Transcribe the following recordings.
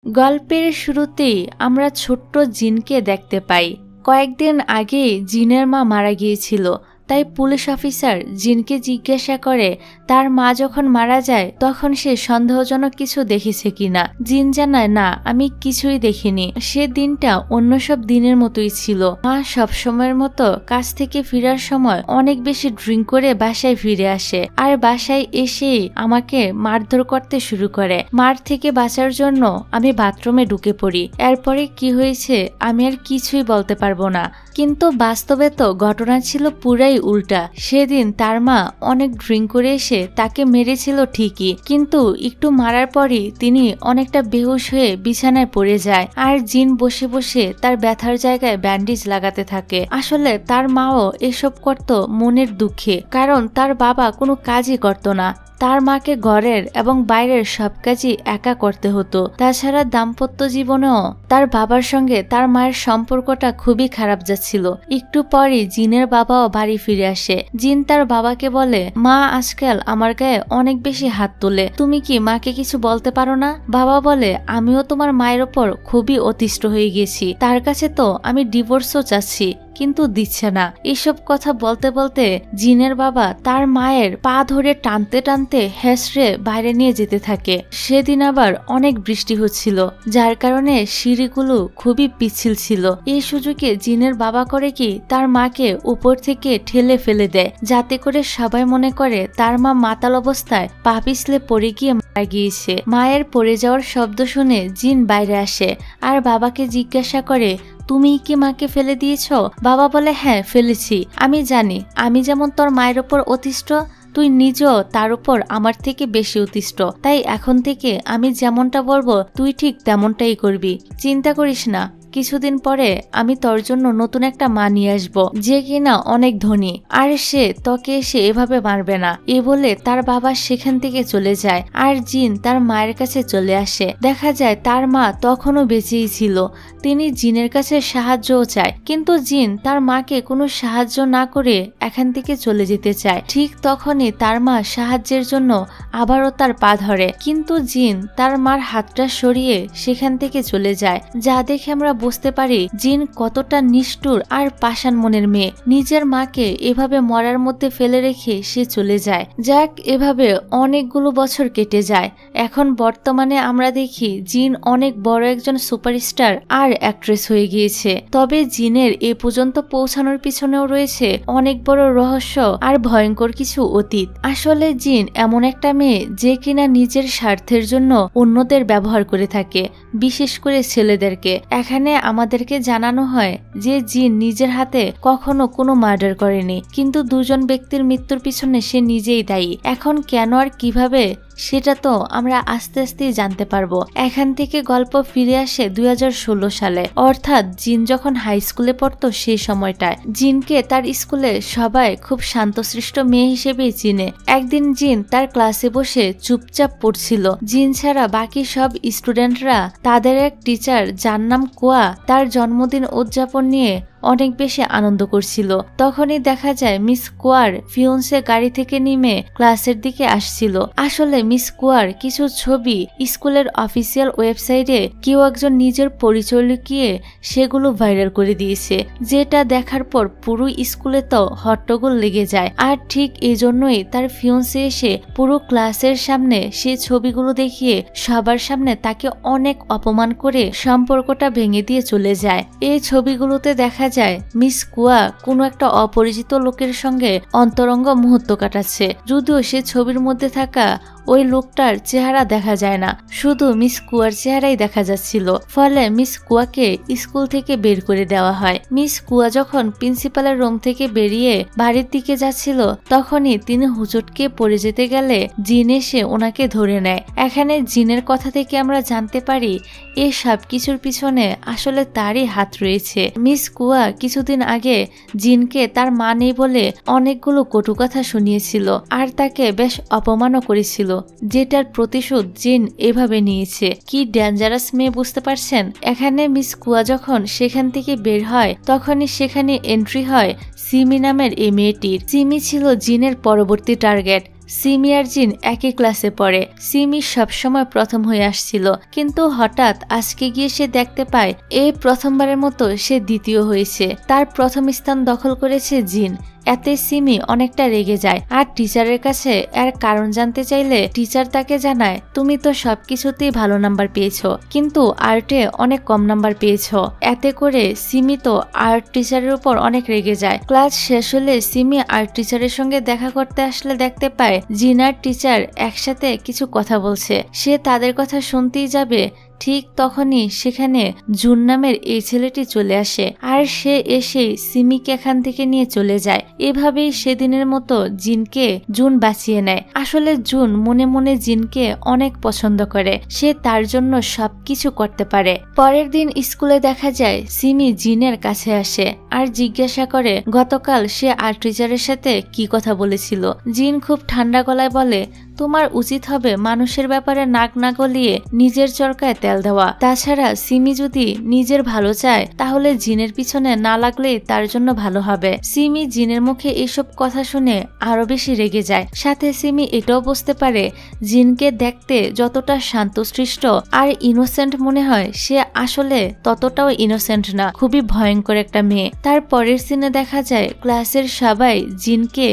গল্পের শুরুতেই আমরা ছোট্ট জিনকে দেখতে পাই। কয়েকদিন আগে জিনের মা মারা গিয়েছিল, তাই পুলিশ অফিসার জিনকে জিজ্ঞাসা করে তার মা যখন মারা যায় তখন সে সন্দেহজনক কিছু দেখেছে কিনা। জিন জানায়, না, আমি কিছুই দেখিনি, সে দিনটা অন্য সব দিনের মতোই ছিল। মা সবসময়ের মতো কাজ থেকে ফেরার সময় অনেক বেশি ড্রিঙ্ক করে বাসায় ফিরে আসে, আর বাসায় এসেই আমাকে মারধর করতে শুরু করে। মার থেকে বাঁচার জন্য আমি বাথরুমে ঢুকে পড়ি। এরপরে কি হয়েছে আমি আর কিছুই বলতে পারবো না, কিন্তু বাস্তবে তো ঘটনা ছিল পুরাই উল্টা। সেদিন তার মা অনেক ড্রিঙ্ক করে এসে তাকে মেরেছিল ঠিকই, কিন্তু একটু মারার পরই তিনি অনেকটা বেহুশ হয়ে বিছানায় পড়ে যায়, আর জিন বসে বসে তার ব্যথার জায়গায় ব্যান্ডেজ লাগাতে থাকে। আসলে তার মাও এসব করত মনের দুঃখে, কারণ তার বাবা কোনো কাজই করত না। তার মাকে ঘরের এবং বাইরের সব কাজই একা করতে হতো। তাছাড়া দাম্পত্য জীবনেও তার বাবার সঙ্গে তার মায়ের সম্পর্কটা খুবই খারাপ যাচ্ছিল। একটু পরই জিনের বাবাও বাড়ি ফিরে আসে। জিন তার বাবাকে বলে, মা আজকাল আমার গায়ে অনেক বেশি হাত তোলে, তুমি কি মাকে কিছু বলতে পারো না? বাবা বলে, আমিও তোমার মায়ের ওপর খুবই অতিষ্ঠ হয়ে গেছি, তার কাছে তো আমি ডিভোর্সও চাচ্ছি, কিন্তু দিচ্ছে না। এসব কথা বলতে বলতে জিনের বাবা তার মায়ের পা ধরে টানতে টানতে হেসড়ে বাইরে নিয়ে যেতে থাকে। সেদিন আবার অনেক বৃষ্টি হচ্ছিল, যার কারণে সিঁড়িগুলো খুবই পিচ্ছিল ছিল। এই সুযোগে জিনের বাবা করে কি তার মাকে উপর থেকে ঠেলে ফেলে দেয়, যাতে করে সবাই মনে করে তার মা মাতাল অবস্থায় পা পিছলে পড়ে গিয়ে মারা গিয়েছে। মায়ের পড়ে যাওয়ার শব্দ শুনে জিন বাইরে আসে আর বাবাকে জিজ্ঞাসা করে, তুমি কি মাকে ফেলে দিয়েছ? বাবা বলে, হ্যাঁ ফেলেছি। আমি জানি আমি যেমন তোর মায়ের ওপর অতিষ্ঠ, তুই নিজেও তার উপর আমার থেকে বেশি অতিষ্ঠ, তাই এখন থেকে আমি যেমনটা বলবো তুই ঠিক তেমনটাই করবি। চিন্তা করিস না, কিছুদিন পরে আমি তোর জন্য নতুন একটা মা নিয়ে আসবো, যে কিনা অনেক ধনী, আর সে তোকে এসে এভাবে মারবে না। এ বলে তার বাবা সেখান থেকে চলে যায়, আর জিন তার মায়ের কাছে চলে আসে। দেখা যায় তার মা তখনও বেঁচেই ছিল। তিনি জিনের কাছে সাহায্যও চায়, কিন্তু জিন তার মাকে কোনো সাহায্য না করে এখান থেকে চলে যেতে চায়। ঠিক তখনই তার মা সাহায্যের জন্য আবারও তার পা ধরে, কিন্তু জিন তার মার হাতটা সরিয়ে সেখান থেকে চলে যায়। যা দেখে আমরা বুঝতে পারি জিন কতটা নিষ্ঠুর আর পাষাণ মনের মেয়ে। নিজের মাকে এভাবে মরার মধ্যে ফেলে রেখে সে চলে যায়। যাক, এভাবে অনেকগুলো বছর কেটে যায়। এখন বর্তমানে আমরা দেখি জিন অনেক বড় একজন সুপারস্টার আর অ্যাক্ট্রেস হয়ে গিয়েছে। তবে জিনের এ পর্যন্ত পৌঁছানোর পিছনেও রয়েছে অনেক বড় রহস্য আর ভয়ঙ্কর কিছু অতীত। আসলে জিন এমন একটা মেয়ে যে কিনা নিজের স্বার্থের জন্য অন্যদের ব্যবহার করে থাকে, বিশেষ করে ছেলেদেরকে। এখানে আমাদেরকে জানানো হয় যে জিন নিজের হাতে কখনো কোনো মার্ডার করেনি, কিন্তু দুজন ব্যক্তির মৃত্যুর পিছনে সে নিজেই দায়ী। এখন কেন আর কিভাবে সেটা তো আমরা আস্তে আস্তেই জানতে পারবো। এখান থেকে গল্প ফিরে আসে 2016 সালে, অর্থাৎ জিন যখন হাই স্কুলে পড়তো সেই সময়টায়। জিনকে তার স্কুলে সবাই খুব শান্তশিষ্ট মেয়ে হিসেবেই চিনে। একদিন জিন তার ক্লাসে বসে চুপচাপ পড়ছিল। জিন ছাড়া বাকি সব স্টুডেন্টরা তাদের এক টিচার যার নাম কোয়া তার জন্মদিন উদযাপন নিয়ে অনেক বেশি আনন্দ করছিল। তখনই দেখা যায় মিস কোয়ার ফিয়োন্সে গাড়ি থেকে নেমে ক্লাসের দিকে আসছিল। আসলে মিস কোয়ার কিছু ছবি স্কুলের অফিসিয়াল ওয়েবসাইটে কেউ একজন নিজের পরিচয় লুকিয়ে সেগুলো ভাইরাল করে দিয়েছে, যেটা দেখার পর পুরো স্কুলে তো হট্টগোল লেগে যায়। আর ঠিক এই জন্যই তার ফিয়োন্সে এসে পুরো ক্লাসের সামনে সেই ছবিগুলো দেখিয়ে সবার সামনে তাকে অনেক অপমান করে সম্পর্কটা ভেঙে দিয়ে চলে যায়। এই ছবিগুলোতে দেখা যায় মিস কুয়া কোনো একটা অপরিচিত লোকের সঙ্গে অন্তরঙ্গ মুহূর্ত কাটাচ্ছে, যদিও সে ছবির মধ্যে থাকা ওই লোকটার চেহারা দেখা যায় না, শুধু মিস কুয়ার চেহারাই দেখা যাচ্ছিল। ফলে মিস কুয়াকে স্কুল থেকে বের করে দেওয়া হয়। মিস কুয়া যখন প্রিন্সিপালের রুম থেকে বেরিয়ে বাড়ির দিকে যাচ্ছিল, তখনই তিনি হুচটকে পড়ে যেতে গেলে জিন এসে ওনাকে ধরে নেয়। এখানে জিনের কথা থেকে আমরা জানতে পারি এই সব কিছুর পিছনে আসলে তারই হাত রয়েছে। মিস কুয়া কিছুদিন আগে জিনকে তার মা নেই বলে অনেকগুলো কটু কথা শুনিয়েছিল, আর তাকে বেশ অপমানও করেছিল, যেটার প্রতিশোধ জিন এভাবে নিয়েছে। কি ডেঞ্জারাস মেয়ে, বুঝতে পারছেন? এখানে মিস কুয়া যখন সেখান থেকে বের হয়, তখনই সেখানে এন্ট্রি হয় সিমি নামের এই মেয়েটির। সিমি ছিল জিনের পরবর্তী টার্গেট। সিমি আর জিন একই ক্লাসে পড়ে। সিমি সবসময় প্রথম হয়ে আসছিল, কিন্তু হঠাৎ আজকে গিয়ে সে দেখতে পায় এই প্রথমবারের মতো সে দ্বিতীয় হয়েছে। তার প্রথম স্থান দখল করেছে জিন। এতে সিমি অনেকটা রেগে যায় আর টিচারের কাছে এর কারণ জানতে চাইলে টিচার তাকে জানায়, তুমি তো সবকিছুতেই ভালো নাম্বার পেয়েছো, কিন্তু আর্টে অনেক কম নাম্বার পেয়েছো। এতে করে সিমি তো আর্ট টিচারের উপর অনেক রেগে যায়। ক্লাস শেষ হলে সিমি আর্ট টিচারের সঙ্গে দেখা করতে আসলে দেখতে পায় জিন আর টিচার একসাথে কিছু কথা বলছে। সে তাদের কথা শুনতেই যাবে, ঠিক তখনই সেখানে জুন নামের এই ছেলেটি চলে আসে আর সে এসেই সিমিকে এখান থেকে নিয়ে চলে যায়। এভাবেই সেদিনের মতো জিনকে জুন বাঁচিয়ে নেয়। আসলে জুন মনে মনে জিনকে অনেক পছন্দ করে, সে তার জন্য সবকিছু করতে পারে। পরের দিন স্কুলে দেখা যায় সিমি জিনের কাছে আসে আর জিজ্ঞাসা করে গতকাল সে আর্ট টিচারের সাথে কি কথা বলেছিল। জিন খুব ঠান্ডা গলায় বলে, তোমার উচিত হবে মানুষের ব্যাপারে নাক না গলিয়ে নিজের চরকায় তেল দেওয়া। তাছাড়া সিমি যদি নিজের ভালো চায় তাহলে জিনের পিছনে না লাগলেই তার জন্য ভালো হবে। সিমি জিনের মুখে এসব কথা শুনে আরো বেশি রেগে যায়। সাথে সিমি এটাও বুঝতে পারে জিনকে দেখতে যতটা শান্তশিষ্ট আর ইনোসেন্ট মনে হয়, সে আসলে ততটাও ইনোসেন্ট না, খুবই ভয়ঙ্কর একটা মেয়ে। তার পরের সিনে দেখা যায় ক্লাসের সবাই জিনকে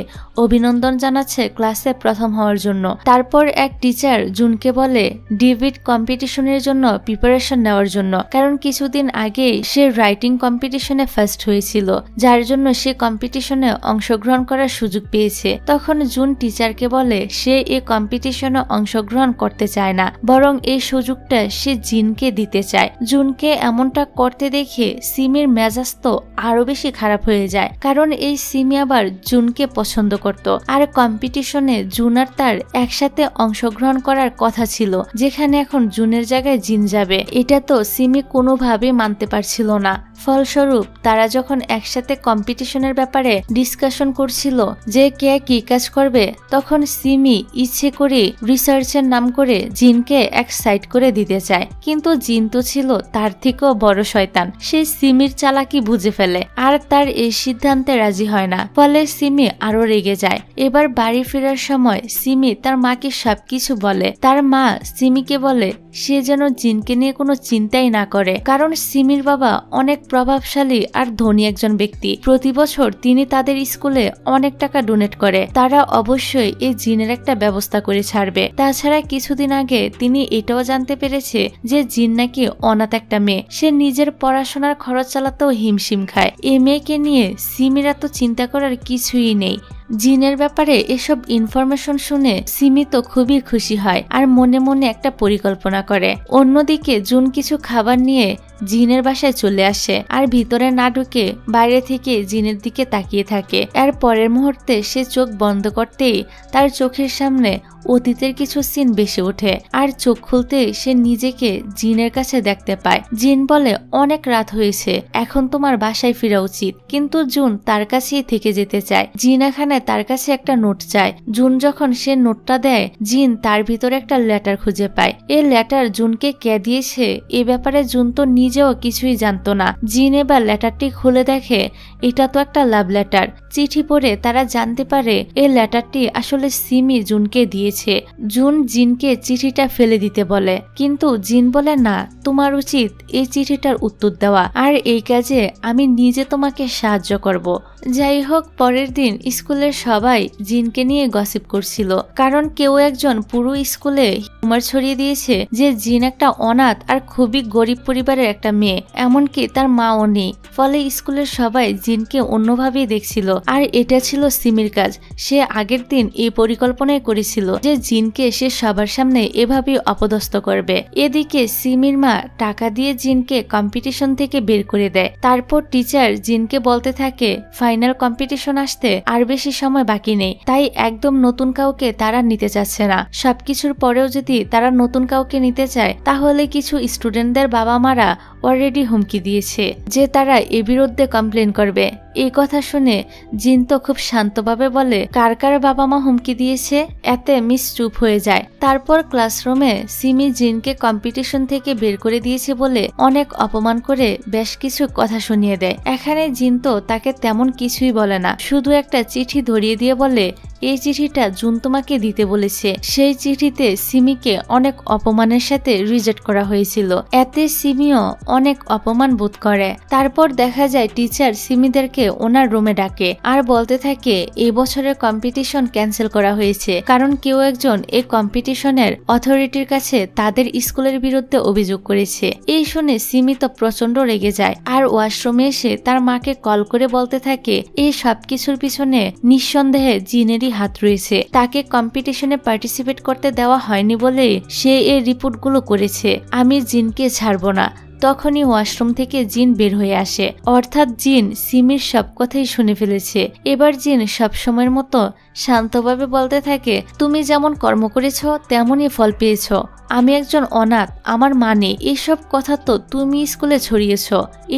অভিনন্দন জানাচ্ছে ক্লাসে প্রথম হওয়ার জন্য। তারপর এক টিচার জুনকে বলে ডিবেট কম্পিটিশনের জন্য প্রিপারেশন নেওয়ার জন্য, কারণ কিছুদিন আগে সে রাইটিং কম্পিটিশনে ফার্স্ট হয়েছিল, যার জন্য সে কম্পিটিশনে অংশগ্রহণ করার সুযোগ পেয়েছে। তখন জুন টিচারকে বলে সে এই কম্পিটিশনে অংশগ্রহণ করতে চায় না, বরং এই সুযোগটা সে জিনকে দিতে চায়। জুনকে এমনটা করতে দেখে সিমির মেজাজ তো আরো বেশি খারাপ হয়ে যায়, কারণ এই সিমি আবার জুনকে পছন্দ করত আর কম্পিটিশনে জুন আর তার একসাথে অংশগ্রহণ করার কথা ছিল, যেখানে এখন জুনের জায়গায় জিন যাবে। এটা তো সিমি কোনোভাবেই মানতে পারছিল না। ফলস্বরূপ তারা যখন একসাথে কম্পিটিশনের ব্যাপারে ডিসকাশন করছিল যে কে কি কাজ করবে, তখন সিমি ইচ্ছে করে রিসার্চের নাম করে জিনকে এক সাইড করে দিতে চায়। কিন্তু জিন তো ছিল তার থেকেও বড় শয়তান, সে সিমির চালাকি বুঝে ফেলে আর তার এই সিদ্ধান্তে রাজি হয় না। ফলে সিমি আরো রেগে যায়। এবার বাড়ি ফেরার সময় সিমি তার মাকে সবকিছু বলে। তার মা সিমিকে বলে সে যেন জিনকে নিয়ে কোনো চিন্তাই না করে, কারণ সিমির বাবা অনেক প্রভাবশালী আর ধনী একজন ব্যক্তি। প্রতি বছর তিনি তাদের স্কুলে অনেক টাকা ডোনেট করে। তারা অবশ্যই এই জিনের একটা ব্যবস্থা করে ছাড়বে। তাছাড়া কিছুদিন আগে তিনি এটাও জানতে পেরেছে যে জিন নাকি অনাথ একটা মেয়ে, সে নিজের পড়াশোনার খরচ চালাতেও হিমশিম খায়। এই মেয়েকে নিয়ে সিমির এত চিন্তা করার কিছুই নেই। জিনের ব্যাপারে এসব ইনফরমেশন শুনে সিমি তো খুবই খুশি হয় আর মনে মনে একটা পরিকল্পনা করে। অন্যদিকে জুন কিছু খাবার নিয়ে জিনের বাসায় চলে আসে আর ভিতরে না ঢুকে বাইরে থেকে জিনের দিকে তাকিয়ে থাকে। এর পরের মুহূর্তে সে চোখ বন্ধ করতেই তার চোখের সামনে অতীতের কিছু সিন ভেসে ওঠে আর চোখ খুলতেই সে নিজেকে জিনের কাছে দেখতে পায়। জিন বলে অনেক রাত হয়েছে, এখন তোমার বাসায় ফেরা উচিত। কিন্তু জুন তার কাছেই থেকে যেতে চায়। জিন এখানে তার কাছে একটা নোট চায়। জুন যখন সে নোটটা দেয়, জিন তার ভিতরে একটা লেটার খুঁজে পায়। এই লেটার জুনকে কে দিয়েছে এ ব্যাপারে জুন তো নিজেও কিছুই জানতো না। জিন এবার লেটারটি খুলে দেখে এটা তো একটা লাভ লেটার। চিঠি পড়ে তারা জানতে পারে এই লেটারটি আসলে সিমি জুনকে দিয়েছে। জুন জিনকে চিঠিটা ফেলে দিতে বলে, কিন্তু জিন বলে না, তোমার উচিত এই চিঠিটার উত্তর দেওয়া আর এই কাজে আমি নিজে তোমাকে সাহায্য করব। যাই হোক, পরের দিন স্কুলের সবাই জিনকে নিয়ে গসিপ করছিল, কারণ কেউ একজন পুরো স্কুলে হিউমার ছড়িয়ে দিয়েছে যে জিন একটা অনাথ আর খুবই গরিব পরিবারের একটা মেয়ে, এমনকি তার মাও নেই। ফলে স্কুলের সবাই জিনকে অন্যভাবেই দেখছিল আর এটা ছিল সিমির কাজ। সে আগের দিন এই পরিকল্পনাই করেছিল যে জিনকে সে সবার সামনে এভাবেই অপদস্থ করবে। এদিকে সিমির মা টাকা দিয়ে জিনকে কম্পিটিশন থেকে বের করে দেয়। তারপর টিচার জিনকে বলতে থাকে ফাইনাল কম্পিটিশন আসতে আর বেশি সময় বাকি নেই, তাই একদম নতুন কাউকে তারা নিতে চাচ্ছে না। সবকিছুর পরেও যদি তারা নতুন কাউকে নিতে চায় তাহলে কিছু স্টুডেন্টদের বাবা মারা অলরেডি হুমকি দিয়েছে যে তারা এর বিরুদ্ধে কমপ্লেন করবে। এই কথা শুনে জিন তো খুব শান্তভাবে বলে, কার কার বাবা মা হুমকি দিয়েছে? এতে মিস চুপ হয়ে যায়। তারপর ক্লাসরুমে সিমি জিনকে কম্পিটিশন থেকে বের করে দিয়েছে বলে অনেক অপমান করে বেশ কিছু কথা শুনিয়ে দেয়। এখানে জিন তো তাকে তেমন কিছুই বলে না, শুধু একটা চিঠি ধরিয়ে দিয়ে বলে, এই চিঠিটা জুন তোমাকে দিতে বলেছে। সেই চিঠিতে সিমিকে অনেক অপমানের সাথে রিজেক্ট করা হয়েছিল। এতে সিমিও অনেক অপমান বোধ করে। তারপর দেখা যায় টিচার সিমিদেরকে ওনার রুমে ডাকে আর বলতে থাকে এই বছরের কম্পিটিশন ক্যান্সেল করা হয়েছে, কারণ কেউ একজন এই কম্পিটিশনের অথরিটির কাছে তাদের স্কুলের বিরুদ্ধে অভিযোগ করেছে। এই শুনে সিমি তো প্রচন্ড রেগে যায় আর ওয়াশরুমে এসে তার মাকে কল করে বলতে থাকে এই সবকিছুর পিছনে নিঃসন্দেহে জিনেরই হাত রয়েছে। তাকে কম্পিটিশনে পার্টিসিপেট করতে দেওয়া হয়নি বলে সে এই রিপোর্টগুলো করেছে। আমি জিনকে ছাড়বো না। তখনই ওয়াশরুম থেকে জিন বের হয়ে আসে, অর্থাৎ জিন সিমির সব কথাই শুনে ফেলেছে। এবার জিন সবসময়ের মতো শান্তভাবে বলতে থাকে, তুমি যেমন কর্ম করেছ তেমনই ফল পেয়েছ। আমি একজন অনাথ, আমার মানে এসব কথা তো তুমি স্কুলে ছড়িয়েছ,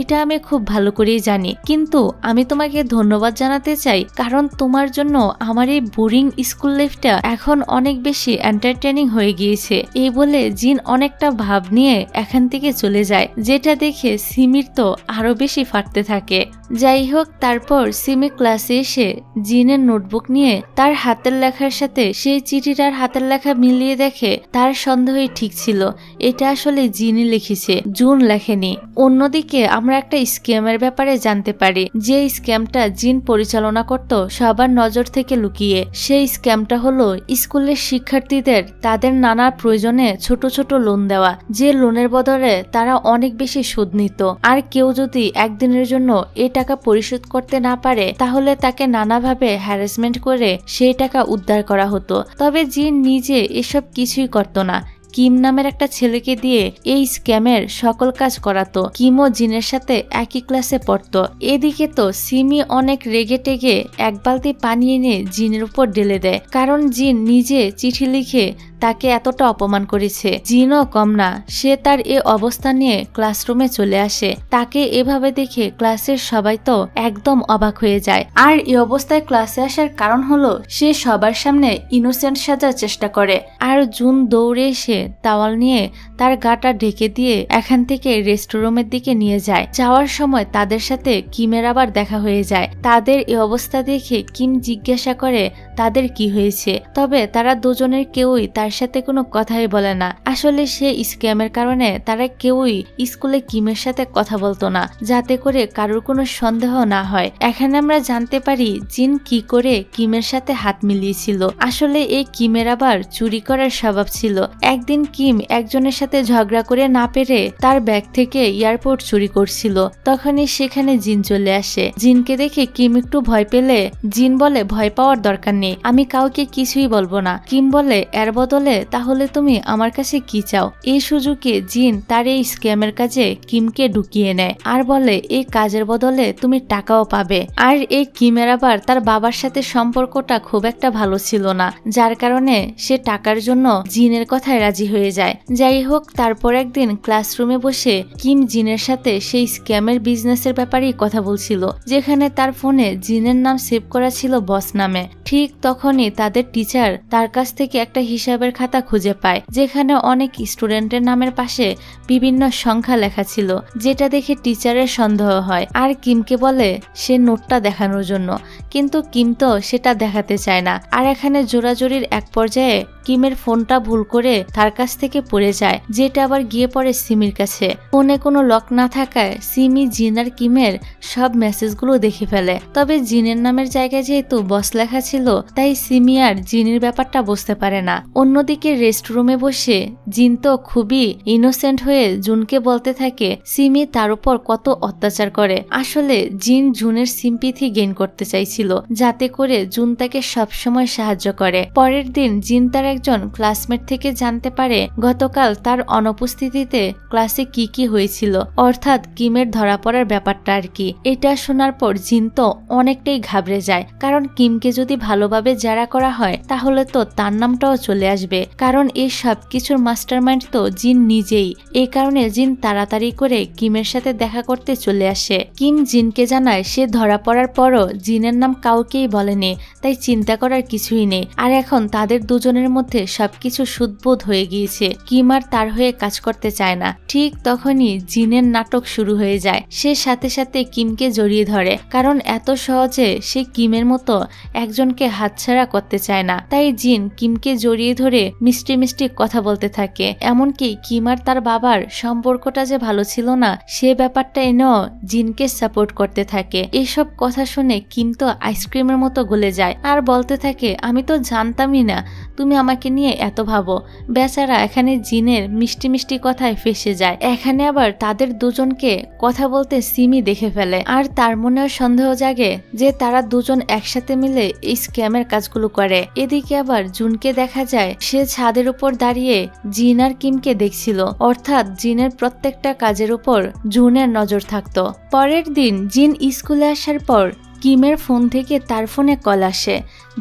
এটা আমি খুব ভালো করেই জানি, কিন্তু আমি তোমাকে ধন্যবাদ জানাতে চাই, কারণ তোমার জন্য আমার এই বোরিং স্কুল লাইফটা এখন অনেক বেশি এন্টারটেইনিং হয়ে গিয়েছে। এই বলে জিন অনেকটা ভাব নিয়ে এখান থেকে চলে যায়, যেটা দেখে সিমির তো আরো বেশি ফাটতে থাকে। যাই হোক, তারপর সিমি ক্লাসে এসে জিনের নোটবুক নিয়ে তার হাতের লেখার সাথে সেই চিঠিটার হাতের লেখা মিলিয়ে দেখে তার সন্দেহই ঠিক ছিল, এটা আসলে জিনই লিখেছে, জুন লেখেনি। অন্যদিকে আমরা একটা স্ক্যামের ব্যাপারে জানতে পারি, যে স্ক্যামটা জিন পরিচালনা করত সবার নজর থেকে লুকিয়ে। সেই স্ক্যামটা হলো স্কুলের শিক্ষার্থীদের তাদের নানা প্রয়োজনে ছোট ছোট লোন দেওয়া, যে লোনের বদলে তারা অনেক বেশি সুদ নিত। আর কেউ যদি একদিনের জন্য এই টাকা পরিশোধ করতে না পারে তাহলে তাকে নানাভাবে হ্যারাসমেন্ট করে সেই টাকা উদ্ধার করা হতো। তবে জিন নিজে এসব কিছুই করত না, কিম নামের একটা ছেলেকে দিয়ে এই স্ক্যামের সকল কাজ করাতো। কিমও জিনের সাথে একই ক্লাসে পড়তো। এদিকে তো সিমি অনেক রেগে টেগে এক বালতি পানি এনে জিনের উপর ঢেলে দেয়, কারণ জিন নিজে চিঠি লিখে তাকে এতটা অপমান করেছে। জিনও কম না, সে তার এ অবস্থা নিয়ে ক্লাসরুমে চলে আসে। তাকে এভাবে দেখে ক্লাসের সবাই তো একদম অবাক হয়ে যায়। আর এই অবস্থায় ক্লাসে আসার কারণ হলো সে সবার সামনে ইনোসেন্ট সাজার চেষ্টা করে। আর জুন দৌড়ে এসে তাওয়াল নিয়ে তার গাটা ঢেকে দিয়ে এখান থেকে রেস্টরুমের দিকে নিয়ে যায়। যাওয়ার সময় তাদের সাথে কিমের আবার দেখা হয়ে যায়। তাদের এই অবস্থা দেখে কিম জিজ্ঞাসা করে তাদের কি হয়েছে, তবে তারা দুজনের কেউই তার সাথে কোনো কথাই বলে না। আসলে সে স্ক্যামের কারণে তারা কেউই স্কুলে কিমের সাথে কথা বলতো না, যাতে করে কারোর কোনো সন্দেহ না হয়। এখানে আমরা জানতে পারি জিন কি করে কিমের সাথে হাত মিলিয়েছিল। আসলে এই কিমের আবার চুরি করার স্বভাব ছিল। একদিন কিম একজনের সাথে ঝগড়া করে না পেরে তার ব্যাগ থেকে এয়ারপোর্ট চুরি করছিল। তখনই সেখানে জিন চলে আসে। জিনকে দেখে কিম একটু ভয় পেলে জিন বলে, ভয় পাওয়ার দরকার নেই, আমি কাউকে কিছুই বলবো না। কিম বলে, এর বদলে তাহলে তুমি আমার কাছে কি চাও? এই সুযোগে জিন তার এই স্ক্যামের কাজে কিমকে ঢুকিয়ে নেয় আর বলে, এই কাজের বদলে তুমি টাকাও পাবে। আর এই কিমের আবার তার বাবার সাথে সম্পর্কটা খুব একটা ভালো ছিল না, যার কারণে সে টাকার জন্য জিনের কথায় রাজি হয়ে যায়। যাই হোক, তারপর একদিন ক্লাসরুমে বসে কিম জিনের সাথে সেই স্ক্যামের বিজনেসের ব্যাপারেই কথা বলছিল, যেখানে তার ফোনে জিনের নাম সেভ করা ছিল বস নামে। ঠিক তখনই তাদের টিচার তার কাছ থেকে একটা হিসাবের খাতা খুঁজে পায়, যেখানে অনেক স্টুডেন্টের নামের পাশে বিভিন্ন সংখ্যা লেখা ছিল, যেটা দেখে টিচারের সন্দেহ হয় আর কিমকে বলে সে নোটটা দেখানোর জন্য, কিন্তু কিম তো সেটা দেখাতে চায় না। আর এখানে জোরাজোরির এক পর্যায়ে কিমের ফোনটা ভুল করে তার কাছ থেকে পড়ে যায়, যেটা আবার গিয়ে পড়ে সিমির কাছে। ফোনে কোনো লক না থাকায় সিমি জিন আর কিমের সব মেসেজগুলো দেখে ফেলে। তবে জিনের নামের জায়গায় যেহেতু বস লেখা ছিল, তাই সিমি আর জিনের ব্যাপারটা বুঝতে পারে না। অন্যদিকে রেস্টরুমে বসে জিন তো খুবই ইনোসেন্ট হয়ে জুনকে বলতে থাকে সিমি তার উপর কত অত্যাচার করে। আসলে জিন জুনের সিম্পিথি গেইন করতে চাইছিল, যাতে করে জুন তাকে সবসময় সাহায্য করে। পরের দিন জিন তার একজন ক্লাসমেট থেকে জানতে পারে গতকাল তার অনুপস্থিতিতে ক্লাসে কি কি হয়েছিল, অর্থাৎ কিমের ধরা পড়ার ব্যাপারটা আর কি। এটা শোনার পর জিন তো অনেকটাই ঘাবড়ে যায়, কারণ কিমকে যদি ভালোভাবে জেরা করা হয় তাহলে তো তার নামটাও চলে আসবে। আসবে, কারণ এই সব কিছুর মাস্টারমাইন্ড তো জিন নিজেই। এই কারণে জিন তাড়াতাড়ি করে কিমের সাথে দেখা করতে চলে আসে। কিম জিনকে জানায় সে ধরা পড়ার পরও জিনের নাম কাউকেই বলেনি, তাই চিন্তা করার কিছুই নেই। আর এখন তাদের দুজনের মধ্যে সবকিছু সুদবোধ হয়ে গিয়েছে। কিম আর তার হয়ে কাজ করতে চায় না। ঠিক তখনই জিনের নাটক শুরু হয়ে যায়। সে সাথে সাথে কিমকে জড়িয়ে ধরে, কারণ এত সহজে সে কিমের মতো একজনকে হাতছাড়া করতে চায় না। তাই জিন কিমকে জড়িয়ে ধরে মিষ্টি মিষ্টি কথা বলতে থাকে। এমনকি কিম আর তার বাবার সম্পর্কটা যে ভালো ছিল না সে ব্যাপারটা এনেও জিনকে সাপোর্ট করতে থাকে। এসব কথা শুনে কিম তো আইসক্রিমের মতো গলে যায় আর বলতে থাকে, আমি তো জানতামই না তুমি আমাকে নিয়ে এত ভাবো। বেচারা এখানে জিনের মিষ্টি মিষ্টি কথায় ফেসে যায়। এখানে আবার তাদের দুজনকে কথা বলতে সিমি দেখে ফেলে, আর তার মনেও সন্দেহ জাগে যে তারা দুজন একসাথে মিলে এই স্ক্যামের কাজগুলো করে। এদিকে আবার জুনকে দেখা যায় সে ছাদের উপর দাঁড়িয়ে জিন আর কিমকে দেখছিল, অর্থাৎ জিনের প্রত্যেকটা কাজের উপর জুনের নজর থাকতো। পরের দিন জিন স্কুলে আসার পর কিমের ফোন থেকে তার ফোনে কল আসে।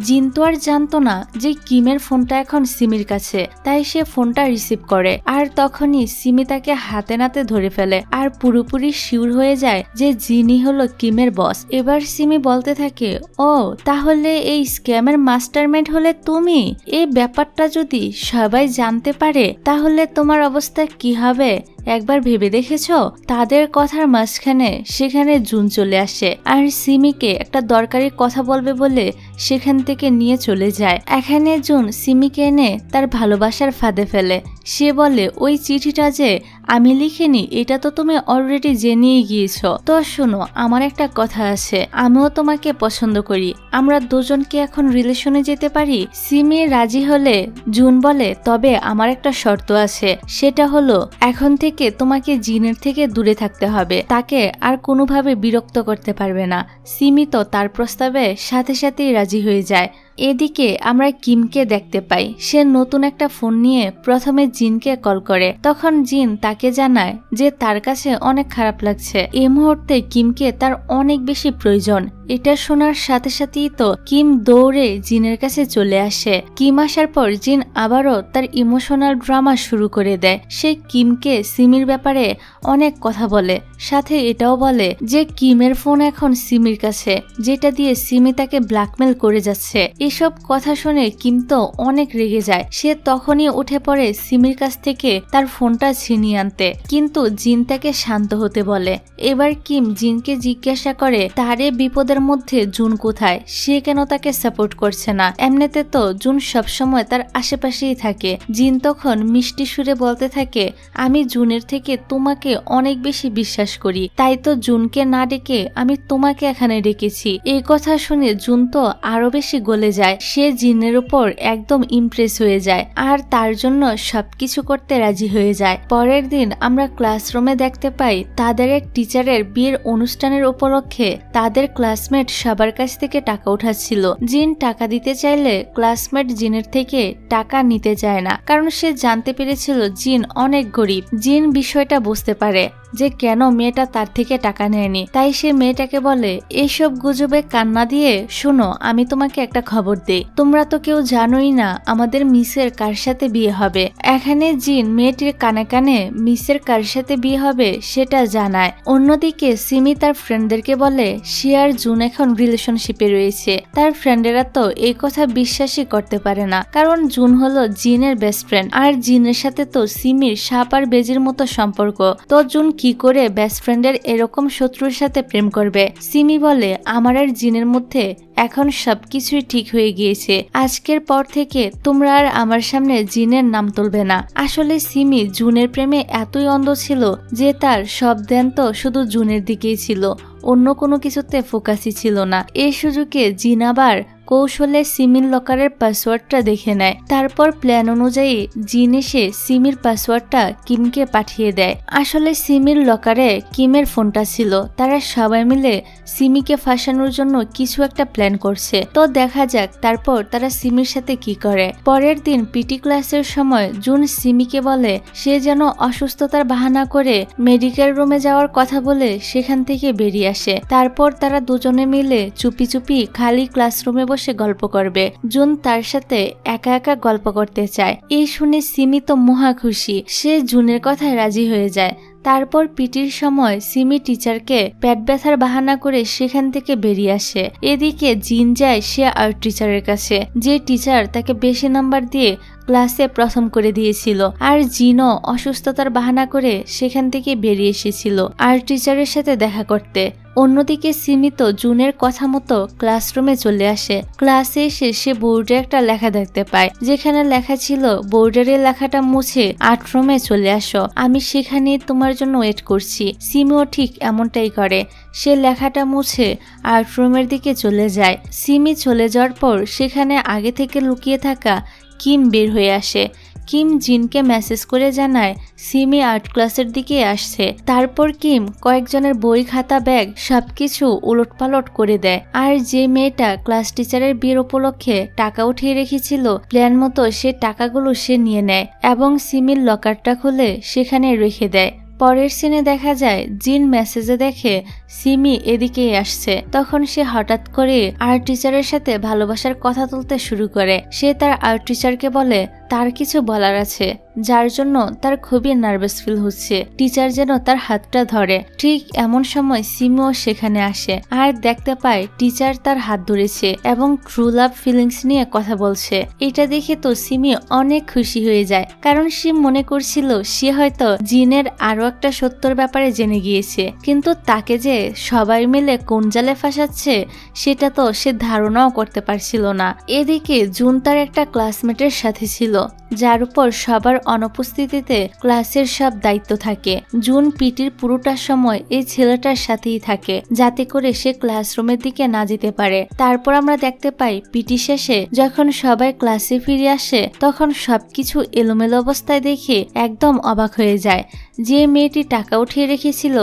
জিন তো আর জানতো না যে কিমের ফোনটা এখন সিমির কাছে, তাই সে ফোনটা রিসিভ করে। আর তখনই সিমি তাকে হাতে নাতে ধরে ফেলে আর পুরোপুরি শিওর হয়ে যায় যে জিনই হলো কিমের বস। এবার সিমি বলতে থাকে, ও তাহলে এই স্ক্যামের মাস্টারমাইন্ড হলে তুমি। এই ব্যাপারটা যদি সবাই জানতে পারে তাহলে তোমার অবস্থা কি হবে একবার ভেবে দেখেছ? তাদের কথার মাঝখানে সেখানে জুন চলে আসে আর সিমিকে একটা দরকারি কথা বলবে বলে সেখান থেকে নিয়ে চলে যায়। এখানে জুন সিমিকে এনে তার ভালোবাসার ফাঁদে ফেলে। সে বলে, ওই চিঠিটা যে আমি লিখিনি এটা তো তুমি অলরেডি জেনেই গিয়েছ। তো শোনো, আমার একটা কথা আছে, আমিও তোমাকে পছন্দ করি, আমরা দুজনকে এখন রিলেশনে যেতে পারি? সিমি রাজি হলে জুন বলে, তবে আমার একটা শর্ত আছে, সেটা হলো এখন থেকে তোমাকে জিনের থেকে দূরে থাকতে হবে, তাকে আর কোনোভাবে বিরক্ত করতে পারবে না। সিমি তো তার প্রস্তাবে সাথে সাথেই রাজি হয়ে যায়। এদিকে আমরা কিমকে দেখতে পাই, সে নতুন একটা ফোন নিয়ে প্রথমে জিনকে কল করে। তখন জিন তাকে জানায় যে তার কাছে অনেক খারাপ লাগছে, এই মুহূর্তে কিমকে তার অনেক বেশি প্রয়োজন। এটা শোনার সাথে সাথেই তো কিম দৌড়ে জিনের কাছে চলে আসে। কিম আসার পর জিন আবারও তার ইমোশনাল ড্রামা শুরু করে দেয়। সে কিমকে সিমির ব্যাপারে অনেক কথা বলে, সাথে এটাও বলে যে কিমের ফোন এখন সিমির কাছে, যেটা দিয়ে সিমি তাকে ব্ল্যাকমেল করে যাচ্ছে। এসব কথা শুনে কিম তো অনেক রেগে যায়। সে তখনই উঠে পড়ে সিমির কাছ থেকে তার ফোনটা ছিনিয়ে আনতে, কিন্তু জিন তাকে শান্ত হতে বলে। এবার কিম জিনকে জিজ্ঞাসা করে তারে বিপদের মধ্যে জুন কোথায়, সে কেন তাকে সাপোর্ট করছে না? এমনিতে তো জুন সবসময় তার আশেপাশেই থাকে। জিন তখন মিষ্টি সুরে বলতে থাকে, আমি জুনের থেকে তোমাকে অনেক বেশি বিশ্বাস করি, তাই তো জুনকে না ডেকে আমি তোমাকে এখানে ডেকেছি। এই কথা শুনে জুন তো আরো বেশি গলে যায়। সে জিনের উপর একদম ইমপ্রেস হয়ে যায় আর তার জন্য সবকিছু করতে রাজি হয়ে যায়। পরের দিন আমরা ক্লাসরুমে দেখতে পাই তাদের এক টিচারের বিয়ের অনুষ্ঠানের উপলক্ষে তাদের ক্লাসমেট সবার কাছ থেকে টাকা উঠাচ্ছিল। জিন টাকা দিতে চাইলে ক্লাসমেট জিনের থেকে টাকা নিতে চায় না, কারণ সে জানতে পেরেছিল জিন অনেক গরিব। জিন বিষয়টা বুঝতে পারে যে কেন মেয়েটা তার থেকে টাকা নেয়নি, তাই সে মেয়েটাকে বলে, এইসব গুজবে কান্না দিয়ে শোনো, আমি তোমাকে একটা খবর দেই, তোমরা তো কেউ জানোই না আমাদের মিসের কার সাথে বিয়ে হবে। এখানে জিন মেয়েটির কানে কানে মিসের কার সাথে বিয়ে হবে সেটা জানায়। অন্যদিকে সিমি তার ফ্রেন্ডদেরকে বলে সে আর জুন এখন রিলেশনশিপে রয়েছে। তার ফ্রেন্ডেরা তো এই কথা বিশ্বাসই করতে পারে না, কারণ জুন হলো জিনের বেস্ট ফ্রেন্ড আর জিনের সাথে তো সিমির সাপ আর বেজির মতো সম্পর্ক। তো জুন কি করে বেস্ট ফ্রেন্ডের এরকম শত্রুর সাথে প্রেম করবে? সিমি বলে, আমার আর জিনের মধ্যে এখন সবকিছুই ঠিক হয়ে গিয়েছে, আজকের পর থেকে তোমরা আর আমার সামনে জিনের নাম তুলবে না। আসলে সিমি জুনের প্রেমে এতই অন্ধ ছিল যে তার সব ধ্যান তো শুধু জুনের দিকেই ছিল, অন্য কোনো কিছুতে ফোকাসই ছিল না। এই সুযোগে জিন আবার কৌশলে সিমির লকারের পাসওয়ার্ডটা দেখে নেয়। তারপর প্ল্যান অনুযায়ী জিন এসে সিমির পাসওয়ার্ডটা কিমকে পাঠিয়ে দেয়। আসলে সিমির লকারে কিমের ফোনটা ছিল। তারা সবাই মিলে সিমিকে ফাঁসানোর জন্য কিছু একটা প্ল্যান করছে। তো দেখা যাক তারপর তারা সিমির সাথে কি করে। পরের দিন পিটি ক্লাসের সময় জুন সিমিকে বলে সে যেন অসুস্থতার বাহানা করে মেডিকেল রুমে যাওয়ার কথা বলে সেখান থেকে বেরিয়ে আসে। তারপর তারা দুজনে মিলে চুপি চুপি খালি ক্লাসরুমে বসে গল্প করবে। জুন তার সাথে একা একা গল্প করতে চায়। এই শুনে সিমি তো মহা খুশি, সে জুনের কথায় রাজি হয়ে যায়। তারপর পিটির সময় সিমি টিচারকে পেট ব্যথার বাহানা করে সেখান থেকে বেরিয়ে আসে। এদিকে জিন যায় সে আর্ট টিচারের কাছে, যে টিচার তাকে বেশি নাম্বার দিয়ে ক্লাসে প্রথম করে দিয়েছিল। আর জিনও অসুস্থতার বাহানা করে সেখান থেকে বেরিয়ে এসেছিল আর্ট টিচারের সাথে দেখা করতে। অন্যদিকে সিমি তো জুনের কথা মতো ক্লাসরুমে চলে আসে। ক্লাসে এসে সে বোর্ডে একটা লেখা দেখতে পায়, যেখানে লেখা ছিল বোর্ডের লেখাটা মুছে আর্ট রুমে চলে আসো, আমি সেখানে তোমার জন্য ওয়েট করছি। সিমিও ঠিক এমনটাই করে, সে লেখাটা মুছে আর্ট রুমের দিকে চলে যায়। সিমি চলে যাওয়ার পর সেখানে আগে থেকে লুকিয়ে থাকা কিম বের হয়ে আসে। কিম জিনকে মেসেজ করে জানায় সিমি আর্ট ক্লাসের দিকে আসছে। তারপর কিম কয়েকজনের বই খাতা ব্যাগ সবকিছু উলটপালট করে দেয়। আর যে মেয়েটা ক্লাস টিচারের বিয়ের উপলক্ষে টাকা উঠিয়ে রেখেছিল, প্ল্যান মতো সে টাকাগুলো সে নিয়ে নেয় এবং সিমির লকারটা খুলে সেখানে রেখে দেয়। পরের সিনে দেখা যায় জিন মেসেজে দেখে সিমি এদিকেই আসছে। তখন সে হঠাৎ করে আর্ট টিচারের সাথে ভালোবাসার কথা তুলতে শুরু করে। সে তার আর্ট টিচারকে বলে তার কিছু বলার আছে, যার জন্য তার খুবই নার্ভাস ফিল হচ্ছে। টিচার যেন তার হাতটা ধরে। ঠিক এমন সময় সিমিও সেখানে আসে আর দেখতে পায় টিচার তার হাত ধরেছে এবং ট্রু লাভ ফিলিংস নিয়ে কথা বলছে। এটা দেখে তো সিমি অনেক খুশি হয়ে যায়, কারণ সে মনে করছিল সে হয়তো জিনের আরো একটা সত্যর ব্যাপারে জেনে গিয়েছে, কিন্তু তাকে যে সবাই মিলে কোন জালে ফাঁসাচ্ছে সেটা তো সে ধারণাও করতে পারছিল না। এদিকে জুন তার একটা ক্লাসমেটের সাথে ছিল, যার উপর সবার অনুপস্থিতিতে ক্লাসের সব দায়িত্ব থাকে। জুন পিটির পুরোটা সময় এই ছেলেটার সাথেই থাকে, যাতে করে সে ক্লাসরুমের দিকে না যেতে পারে। তারপর আমরা দেখতে পাই পিটি শেষে যখন সবাই ক্লাসে ফিরে আসে, তখন সবকিছু এলোমেলো অবস্থায় দেখে একদম অবাক হয়ে যায়। যে মেয়েটি টাকা উঠিয়ে রেখেছিল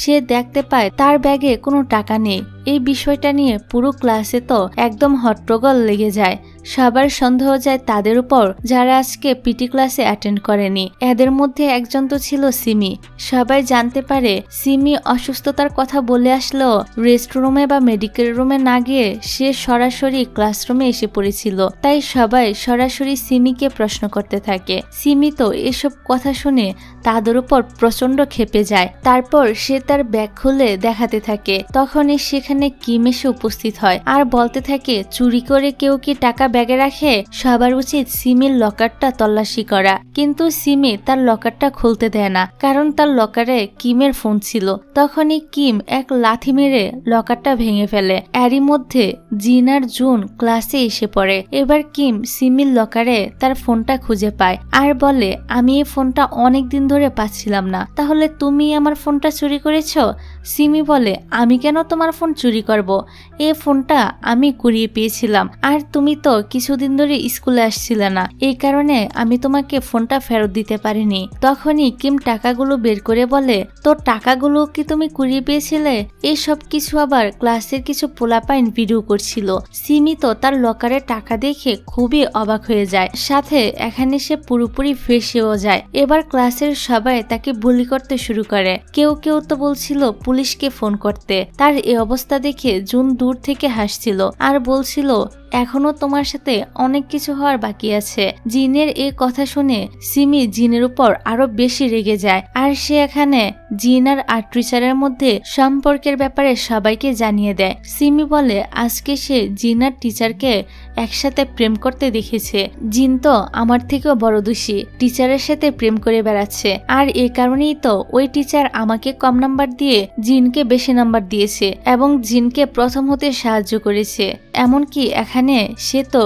সে দেখতে পায় তার ব্যাগে কোনো টাকা নেই। এই বিষয়টা নিয়ে পুরো ক্লাসে তো একদম হট্টগোল লেগে যায়। সবার সন্দেহ যায় তাদের উপর, যারা আজকে পিটি ক্লাসে অ্যাটেন্ড করেনি। এদের মধ্যে একজন তো ছিল সিমি। সবাই জানতে পারে সিমি অসুস্থতার কথা বলে আসলেও রেস্ট রুমে বা মেডিকেল রুমে না গিয়ে সে সরাসরি ক্লাসরুমে এসে পড়েছিল। তাই সবাই সরাসরি সিমিকে প্রশ্ন করতে থাকে। সিমি তো এসব কথা শুনে তাদের উপর প্রচন্ড ক্ষেপে যায়। তারপর সে তার ব্যাগ খুলে দেখাতে থাকে। তখনই সেখানে কিম এসে উপস্থিত হয় আর বলতে থাকে চুরি করে কেউ কি টাকা ব্যাগে রাখে? সবার উচিত সিমির লকারটা তল্লাশি করা। কিন্তু সিমি তার লকারটা খুলতে দেয় না, কারণ তার লকারে কিমের ফোন ছিল। তখনই কিম এক লাথি মেরে লকারটা ভেঙে ফেলে। এরই মধ্যে জিন আর জুন ক্লাসে এসে পড়ে। এবার কিম সিমির লকারে তার ফোনটা খুঁজে পায় আর বলে আমি এই ফোনটা অনেকদিন ধরে পাচ্ছিলাম না, তাহলে তুমি আমার ফোনটা চুরি করেছ? সিমি বলে আমি কেন তোমার ফোন চুরি করব? এই ফোনটা আমি কুড়িয়ে পেয়েছিলাম, আর তুমি তো কিছুদিন ধরে স্কুলে আসছিলে না, এই কারণে আমি তোমাকে ফোনটা ফেরত দিতে পারিনি। তখনই কিম টাকাগুলো বের করে বলে তোর টাকাগুলো কি তুমি কুড়িয়ে পেয়েছিলে? এইসব কিছু আবার ক্লাসের কিছু পোলাপাইন ভিডিও করছিল। সিমি তো তার লকারে টাকা দেখে খুবই অবাক হয়ে যায়, সাথে এখানে সে পুরোপুরি ফেসেও যায়। এবার ক্লাসের সবাই তাকে বুলি করতে শুরু করে। কেউ কেউ তো বলছিল পুলিশকে ফোন করতে। তার এই অবস্থা দেখে জুন দূর থেকে হাসছিল আর বলছিল এখনো তোমার সাথে অনেক কিছু হওয়ার বাকি আছে। জিনের এই কথা শুনে সিমি জিনের উপর আরো বেশি রেগে যায় আর সে এখানে জিন আর আর্ট টিচারের মধ্যে সম্পর্কের ব্যাপারে সবাইকে জানিয়ে দেয়। সিমি বলে আজকে সে জিন আর টিচারকে একসাথে প্রেম করতে দেখেছে। জিন তো আমার থেকেও বড় দোষী, টিচারের সাথে প্রেম করে বেড়াচ্ছে, আর এই কারণেই তো ওই টিচার আমাকে কম নাম্বার দিয়ে জিনকে বেশি নাম্বার দিয়েছে এবং জিনকে প্রথম হতে সাহায্য করেছে। এমনকি এখানে সে তো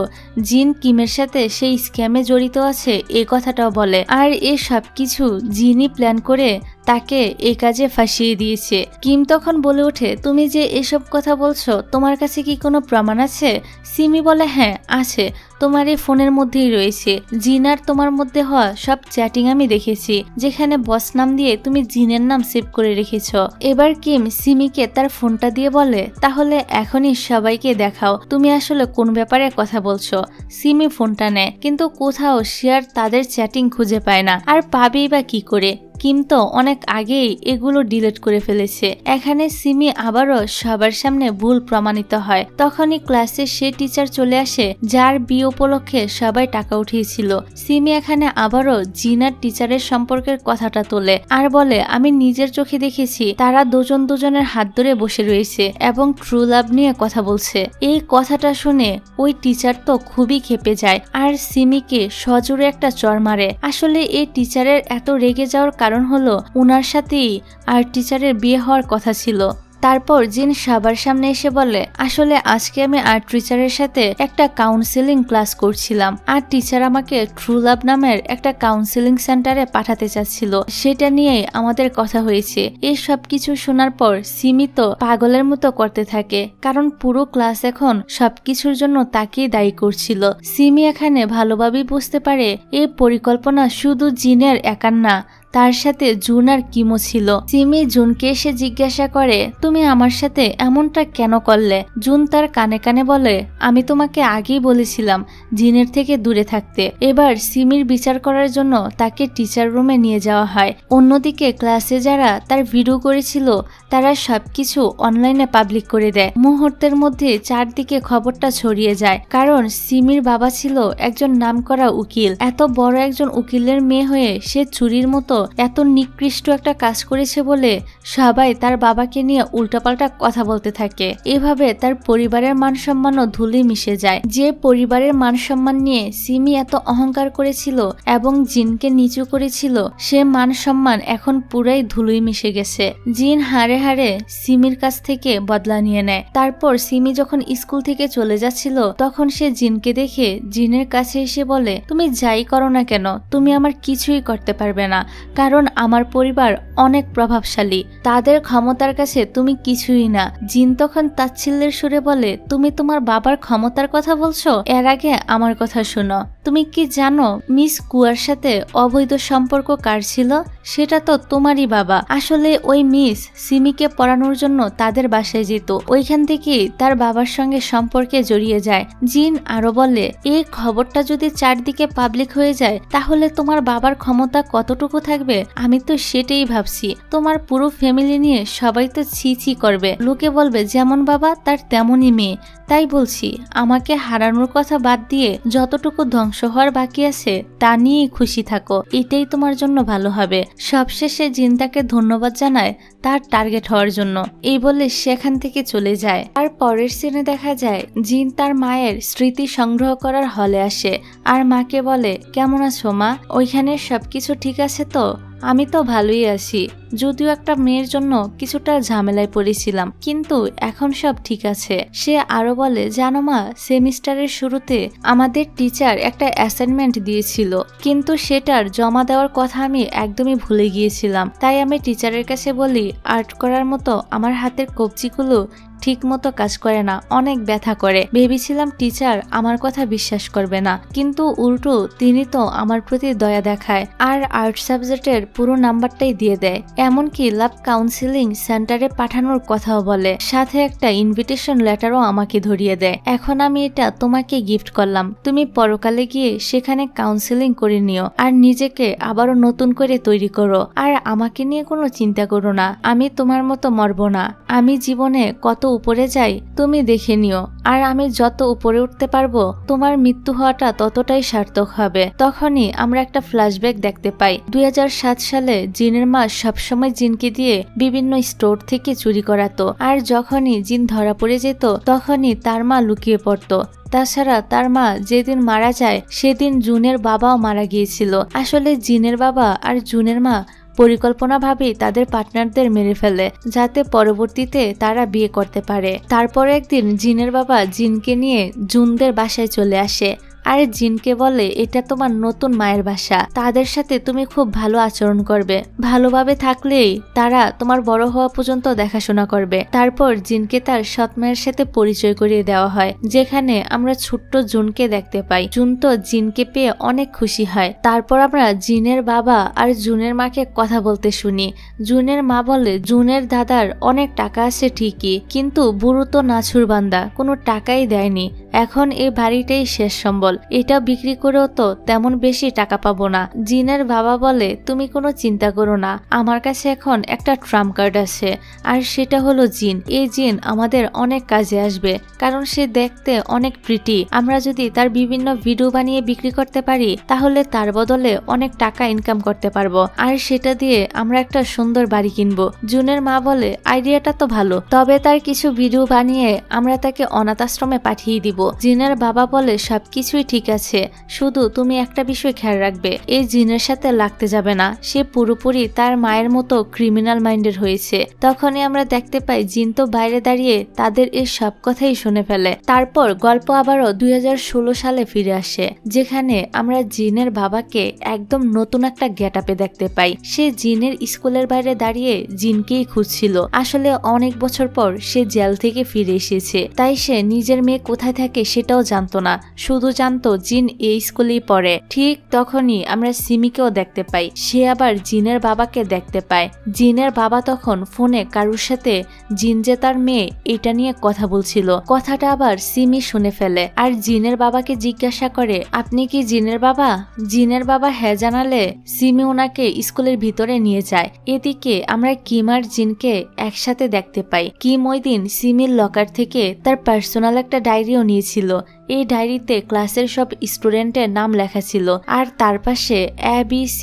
জিন কিমের সাথে সেই স্ক্যামে জড়িত আছে এই কথাটাও বলে। আর এই সব কিছু জিনই প্ল্যান করে তাকে এই কাজে ফাঁসিয়ে দিয়েছে। কিম তখন বলে ওঠে তুমি যে এসব কথা বলছো তোমার কাছে কি কোনো প্রমাণ আছে? সিমি বলে হ্যাঁ আছে, তোমার এই ফোনের মধ্যেই রয়েছে। জিন আর তোমার মধ্যে হওয়া সব চ্যাটিং আমি দেখেছি, যেখানে বস নাম দিয়ে তুমি জিনের নাম সেভ করে রেখেছ। এবার কিম সিমিকে তার ফোনটা দিয়ে বলে তাহলে এখনই সবাইকে দেখাও তুমি আসলে কোন ব্যাপারে কথা বলছো। সিমি ফোনটা নেয়, কিন্তু কোথাও সে আর তাদের চ্যাটিং খুঁজে পায় না। আর পাবেই বা কি করে? কিম তো অনেক আগেই এগুলো ডিলিট করে ফেলেছে। এখানে সিমি আবারও সবার সামনে ভুল প্রমাণিত হয়। তখনই ক্লাসে সে টিচার চলে আসে যার বিয়ে উপলক্ষে সবাই টাকা উঠিয়েছিল। সিমি এখানে আবারও জিনার টিচারের সম্পর্কের কথাটা তোলে আর বলে, আমি নিজের চোখে দেখেছি তারা দুজনের হাত ধরে বসে রয়েছে এবং ট্রু লাভ নিয়ে কথা বলছে। এই কথাটা শুনে ওই টিচার তো খুবই ক্ষেপে যায় আর সিমিকে সজোরে একটা চড় মারে। আসলে এই টিচারের এত রেগে যাওয়ার কারণ হলো উনার সাথেই আর টিচারের বিয়ে হওয়ার কথা ছিল। তারপর জিন সবার সামনে এসে বলে, আসলে আজকে আমি আর্ট টিচারের সাথে একটা কাউন্সেলিং ক্লাস করছিলাম আর টিচার আমাকে ট্রু লাভ নামের একটা কাউন্সেলিং সেন্টারে পাঠাতে চাচ্ছিল, সেটা নিয়েই আমাদের কথা হয়েছে। এই সব কিছু শোনার পর সিমি তো পাগলের মতো করতে থাকে, কারণ পুরো ক্লাস এখন সবকিছুর জন্য তাকেই দায়ী করছিল। সিমি এখানে ভালোভাবেই বুঝতে পারে এই পরিকল্পনা শুধু জিনের একার না, তার সাথে জুন আর কিমও ছিল। সিমি জুনকে এসে জিজ্ঞাসা করে, তুমি আমার সাথে এমনটা কেন করলে? জুন তার কানে কানে বলে, আমি তোমাকে আগেই বলেছিলাম জিনের থেকে দূরে থাকতে। এবার সিমির বিচার করার জন্য তাকে টিচার রুমে নিয়ে যাওয়া হয়। অন্যদিকে ক্লাসে যারা তার ভিডিও করেছিল তারা সবকিছু অনলাইনে পাবলিক করে দেয়। মুহূর্তের মধ্যে চারদিকে খবরটা ছড়িয়ে যায়, কারণ সিমির বাবা ছিল একজন নামকরা উকিল। এত বড় একজন উকিলের মেয়ে হয়ে সে চুরির মতো এত নিকৃষ্ট একটা কাজ করেছে বলে সবাই তার বাবাকে নিয়ে উল্টাপাল্টা কথা বলতে থাকে। এভাবে তার পরিবারের মান সম্মানও ধুলি মিশে যায়। যে পরিবারের মান সম্মান নিয়ে সিমি এত অহংকার করেছিল এবং জিনকে নিচু করেছিল, সে মান সম্মান এখন পুরাই ধুলোই মিশে গেছে। জিন হারে হারে সিমির কাছ থেকে বদলা নিয়ে নেয়। তারপর সিমি যখন স্কুল থেকে চলে যাচ্ছিল তখন সে জিনকে দেখে জিনের কাছে এসে বলে, তুমি যাই করো না কেন তুমি আমার কিছুই করতে পারবে না, কারণ আমার পরিবার অনেক প্রভাবশালী, তাদের ক্ষমতার কাছে তুমি কিছুই না। জিন তখন তাচ্ছিল্যের সুরে বলে, তুমি তোমার বাবার ক্ষমতার কথা বলছো? এর আগে আমার কথা শোনো। তুমি কি জানো মিস কুয়ার সাথে অবৈধ সম্পর্ক কার ছিল? সেটা তো তোমারই বাবা। আসলে ওই মিস সিমিকে পড়ানোর জন্য তাদের বাসায় যেত, ওইখান থেকে তার বাবার সঙ্গে সম্পর্কে জড়িয়ে যায়। জিন আরো বলে, এই খবরটা যদি চারদিকে পাবলিক হয়ে যায় তাহলে তোমার বাবার ক্ষমতা কতটুকু থাকবে? আমি তো সেটাই ভাবছি। তোমার পুরো ফ্যামিলি নিয়ে সবাই তো ছি ছি করবে, লোকে বলবে যেমন বাবা তার তেমনই মেয়ে। তাই বলছি, আমাকে হারানোর কথা বাদ দিয়ে যতটুকু ধ্বংস হওয়ার বাকি আছে তা নিয়েই খুশি থাকো, এটাই তোমার জন্য ভালো হবে। সবশেষে জিন তাকে ধন্যবাদ জানায় তার টার্গেট হওয়ার জন্য। এই বলে সেখান থেকে চলে যায়। আর পরের সিনে দেখা যায় জিন তার মায়ের স্মৃতি সংগ্রহ করার হলে আসে আর মাকে বলে, কেমন আছো মা? ওইখানে সবকিছু ঠিক আছে তো? আমি তো ভালোই আছি, যদিও একটা মেয়ের জন্য কিছুটা ঝামেলায় পড়েছিলাম, কিন্তু এখন সব ঠিক আছে। সে আরো বলে, জানো মা, সেমিস্টারের শুরুতে আমাদের টিচার একটা অ্যাসাইনমেন্ট দিয়েছিল, কিন্তু সেটার জমা দেওয়ার কথা আমি একদমই ভুলে গিয়েছিলাম। তাই আমি টিচারের কাছে বলি, আর্ট করার মতো আমার হাতের কবজিগুলো ঠিক মতো কাজ করে না, অনেক ব্যথা করে। ভেবেছিলাম টিচার আমার কথা বিশ্বাস করবে না, কিন্তু উল্টো তিনি তো আমার প্রতি দয়া দেখায় আর আর্ট সাবজেক্টের পুরো নাম্বারটাই দিয়ে দেয়। এমনকি লাভ কাউন্সিলিং সেন্টারে পাঠানোর কথাও বলে, সাথে একটা ইনভিটেশন লেটারও আমাকে ধরিয়ে দেয়। এখন আমি এটা তোমাকে গিফট করলাম, তুমি পরকালে গিয়ে সেখানে কাউন্সিলিং করে নিও আর নিজেকে আবারও নতুন করে তৈরি করো। আর আমাকে নিয়ে কোনো চিন্তা করো না, আমি তোমার মতো মরব না। আমি জীবনে কত উপরে যাই তুমি দেখে নিও, আর আমি যত উপরে উঠতে পারবো তোমার মৃত্যু হওয়াটা ততটাই সার্থক হবে। তখনই আমরা একটা ফ্ল্যাশব্যাক দেখতে পাই। 2007 সালে জিনের মা সবসময় জিনকে দিয়ে বিভিন্ন স্টোর থেকে চুরি করাতো, আর যখনই জিন ধরা পড়ে যেত তখনই তার মা লুকিয়ে পড়তো। তাছাড়া তার মা যেদিন মারা যায় সেদিন জুনের বাবাও মারা গিয়েছিল। আসলে জিনের বাবা আর জুনের মা পরিকল্পনাভাবে তাদের পার্টনারদের মেরে ফেলে যাতে পরবর্তীতে তারা বিয়ে করতে পারে। তারপর একদিন জিনের বাবা জিনকে নিয়ে জুনদের বাসায় চলে আসে আর জিনকে বলে, এটা তোমার নতুন মায়ের বাসা, তাদের সাথে তুমি খুব ভালো আচরণ করবে, ভালোভাবে থাকলেই তারা তোমার বড় হওয়া পর্যন্ত দেখাশোনা করবে। তারপর জিনকে তার সৎ মায়ের সাথে পরিচয় করিয়ে দেওয়া হয়, যেখানে আমরা ছোট্ট জুনকে দেখতে পাই। জুন তো জিনকে পেয়ে অনেক খুশি হয়। তারপর আমরা জিনের বাবা আর জুনের মাকে কথা বলতে শুনি। জুনের মা বলে, জুনের দাদার অনেক টাকা আছে ঠিকই, কিন্তু বুড়ো তো নাছুর বান্দা, কোনো টাকাই দেয়নি, এখন এই বাড়িটাই শেষ সম্বল। ফল, এটা বিক্রি করেও তো তেমন বেশি টাকা পাবো না। জিনের বাবা বলে, তুমি কোনো চিন্তা করো না, আমার কাছে এখন একটা ট্রাম্প কার্ড আছে, আর সেটা হলো জিন। এই জিন আমাদের অনেক কাজে আসবে, কারণ সে দেখতে অনেক প্রিটি। আমরা যদি তার বিভিন্ন ভিডিও বানিয়ে বিক্রি করতে পারি তাহলে তার বদলে অনেক টাকা ইনকাম করতে পারবো, আর সেটা দিয়ে আমরা একটা সুন্দর বাড়ি কিনবো। জুনের মা বলে, আইডিয়াটা তো ভালো, তবে তার কিছু ভিডিও বানিয়ে আমরা তাকে অনাথ আশ্রমে পাঠিয়ে দিব। জিনের বাবা বলে, সবকিছুই ঠিক আছে, শুধু তুমি একটা বিষয় খেয়াল রাখবে, এই জিনের সাথে লাগতে যাবে না, সে পুরোপুরি তার মায়ের মতো ক্রিমিনাল মাইন্ডের হয়েছে। তখনই আমরা দেখতে পাই জিন তো বাইরে দাঁড়িয়ে তাদের এই সব কথাই শুনে ফেলে। তারপর গল্প আবারও 2016 সালে ফিরে আসে, যেখানে আমরা জিনের বাবাকে একদম নতুন একটা গেটআপে দেখতে পাই। সে জিনের স্কুলের বাইরে দাঁড়িয়ে জিনকেই খুঁজছিল। আসলে অনেক বছর পর সে জেল থেকে ফিরে এসেছে, তাই সে নিজের মেয়ে কোথায় থাকে সেটাও জানতো না, শুধু জানতো জিন এই স্কুলেই পড়ে। ঠিক তখনই আমরা সিমিকেও দেখতে পাই, সে আবার জিনের বাবাকে দেখতে পায়। জিনের বাবা তখন ফোনে কারুর সাথে জিন যে তার মেয়ে এটা নিয়ে কথা বলছিল। কথাটা আবার সিমি শুনে ফেলে, আর জিনের বাবাকে জিজ্ঞাসা করে, আপনি কি জিনের বাবা? জিনের বাবা হ্যাঁ জানালে সিমি ওনাকে স্কুলের ভিতরে নিয়ে যায়। এদিকে আমরা কিম আর জিনকে একসাথে দেখতে পাই। কিম ওই দিন সিমির লকার থেকে তার পার্সোনাল একটা ডায়েরিও নিয়েছিল। এই ডায়েরিতে ক্লাসের সব স্টুডেন্টের নাম লেখা ছিল, আর তার পাশে ABC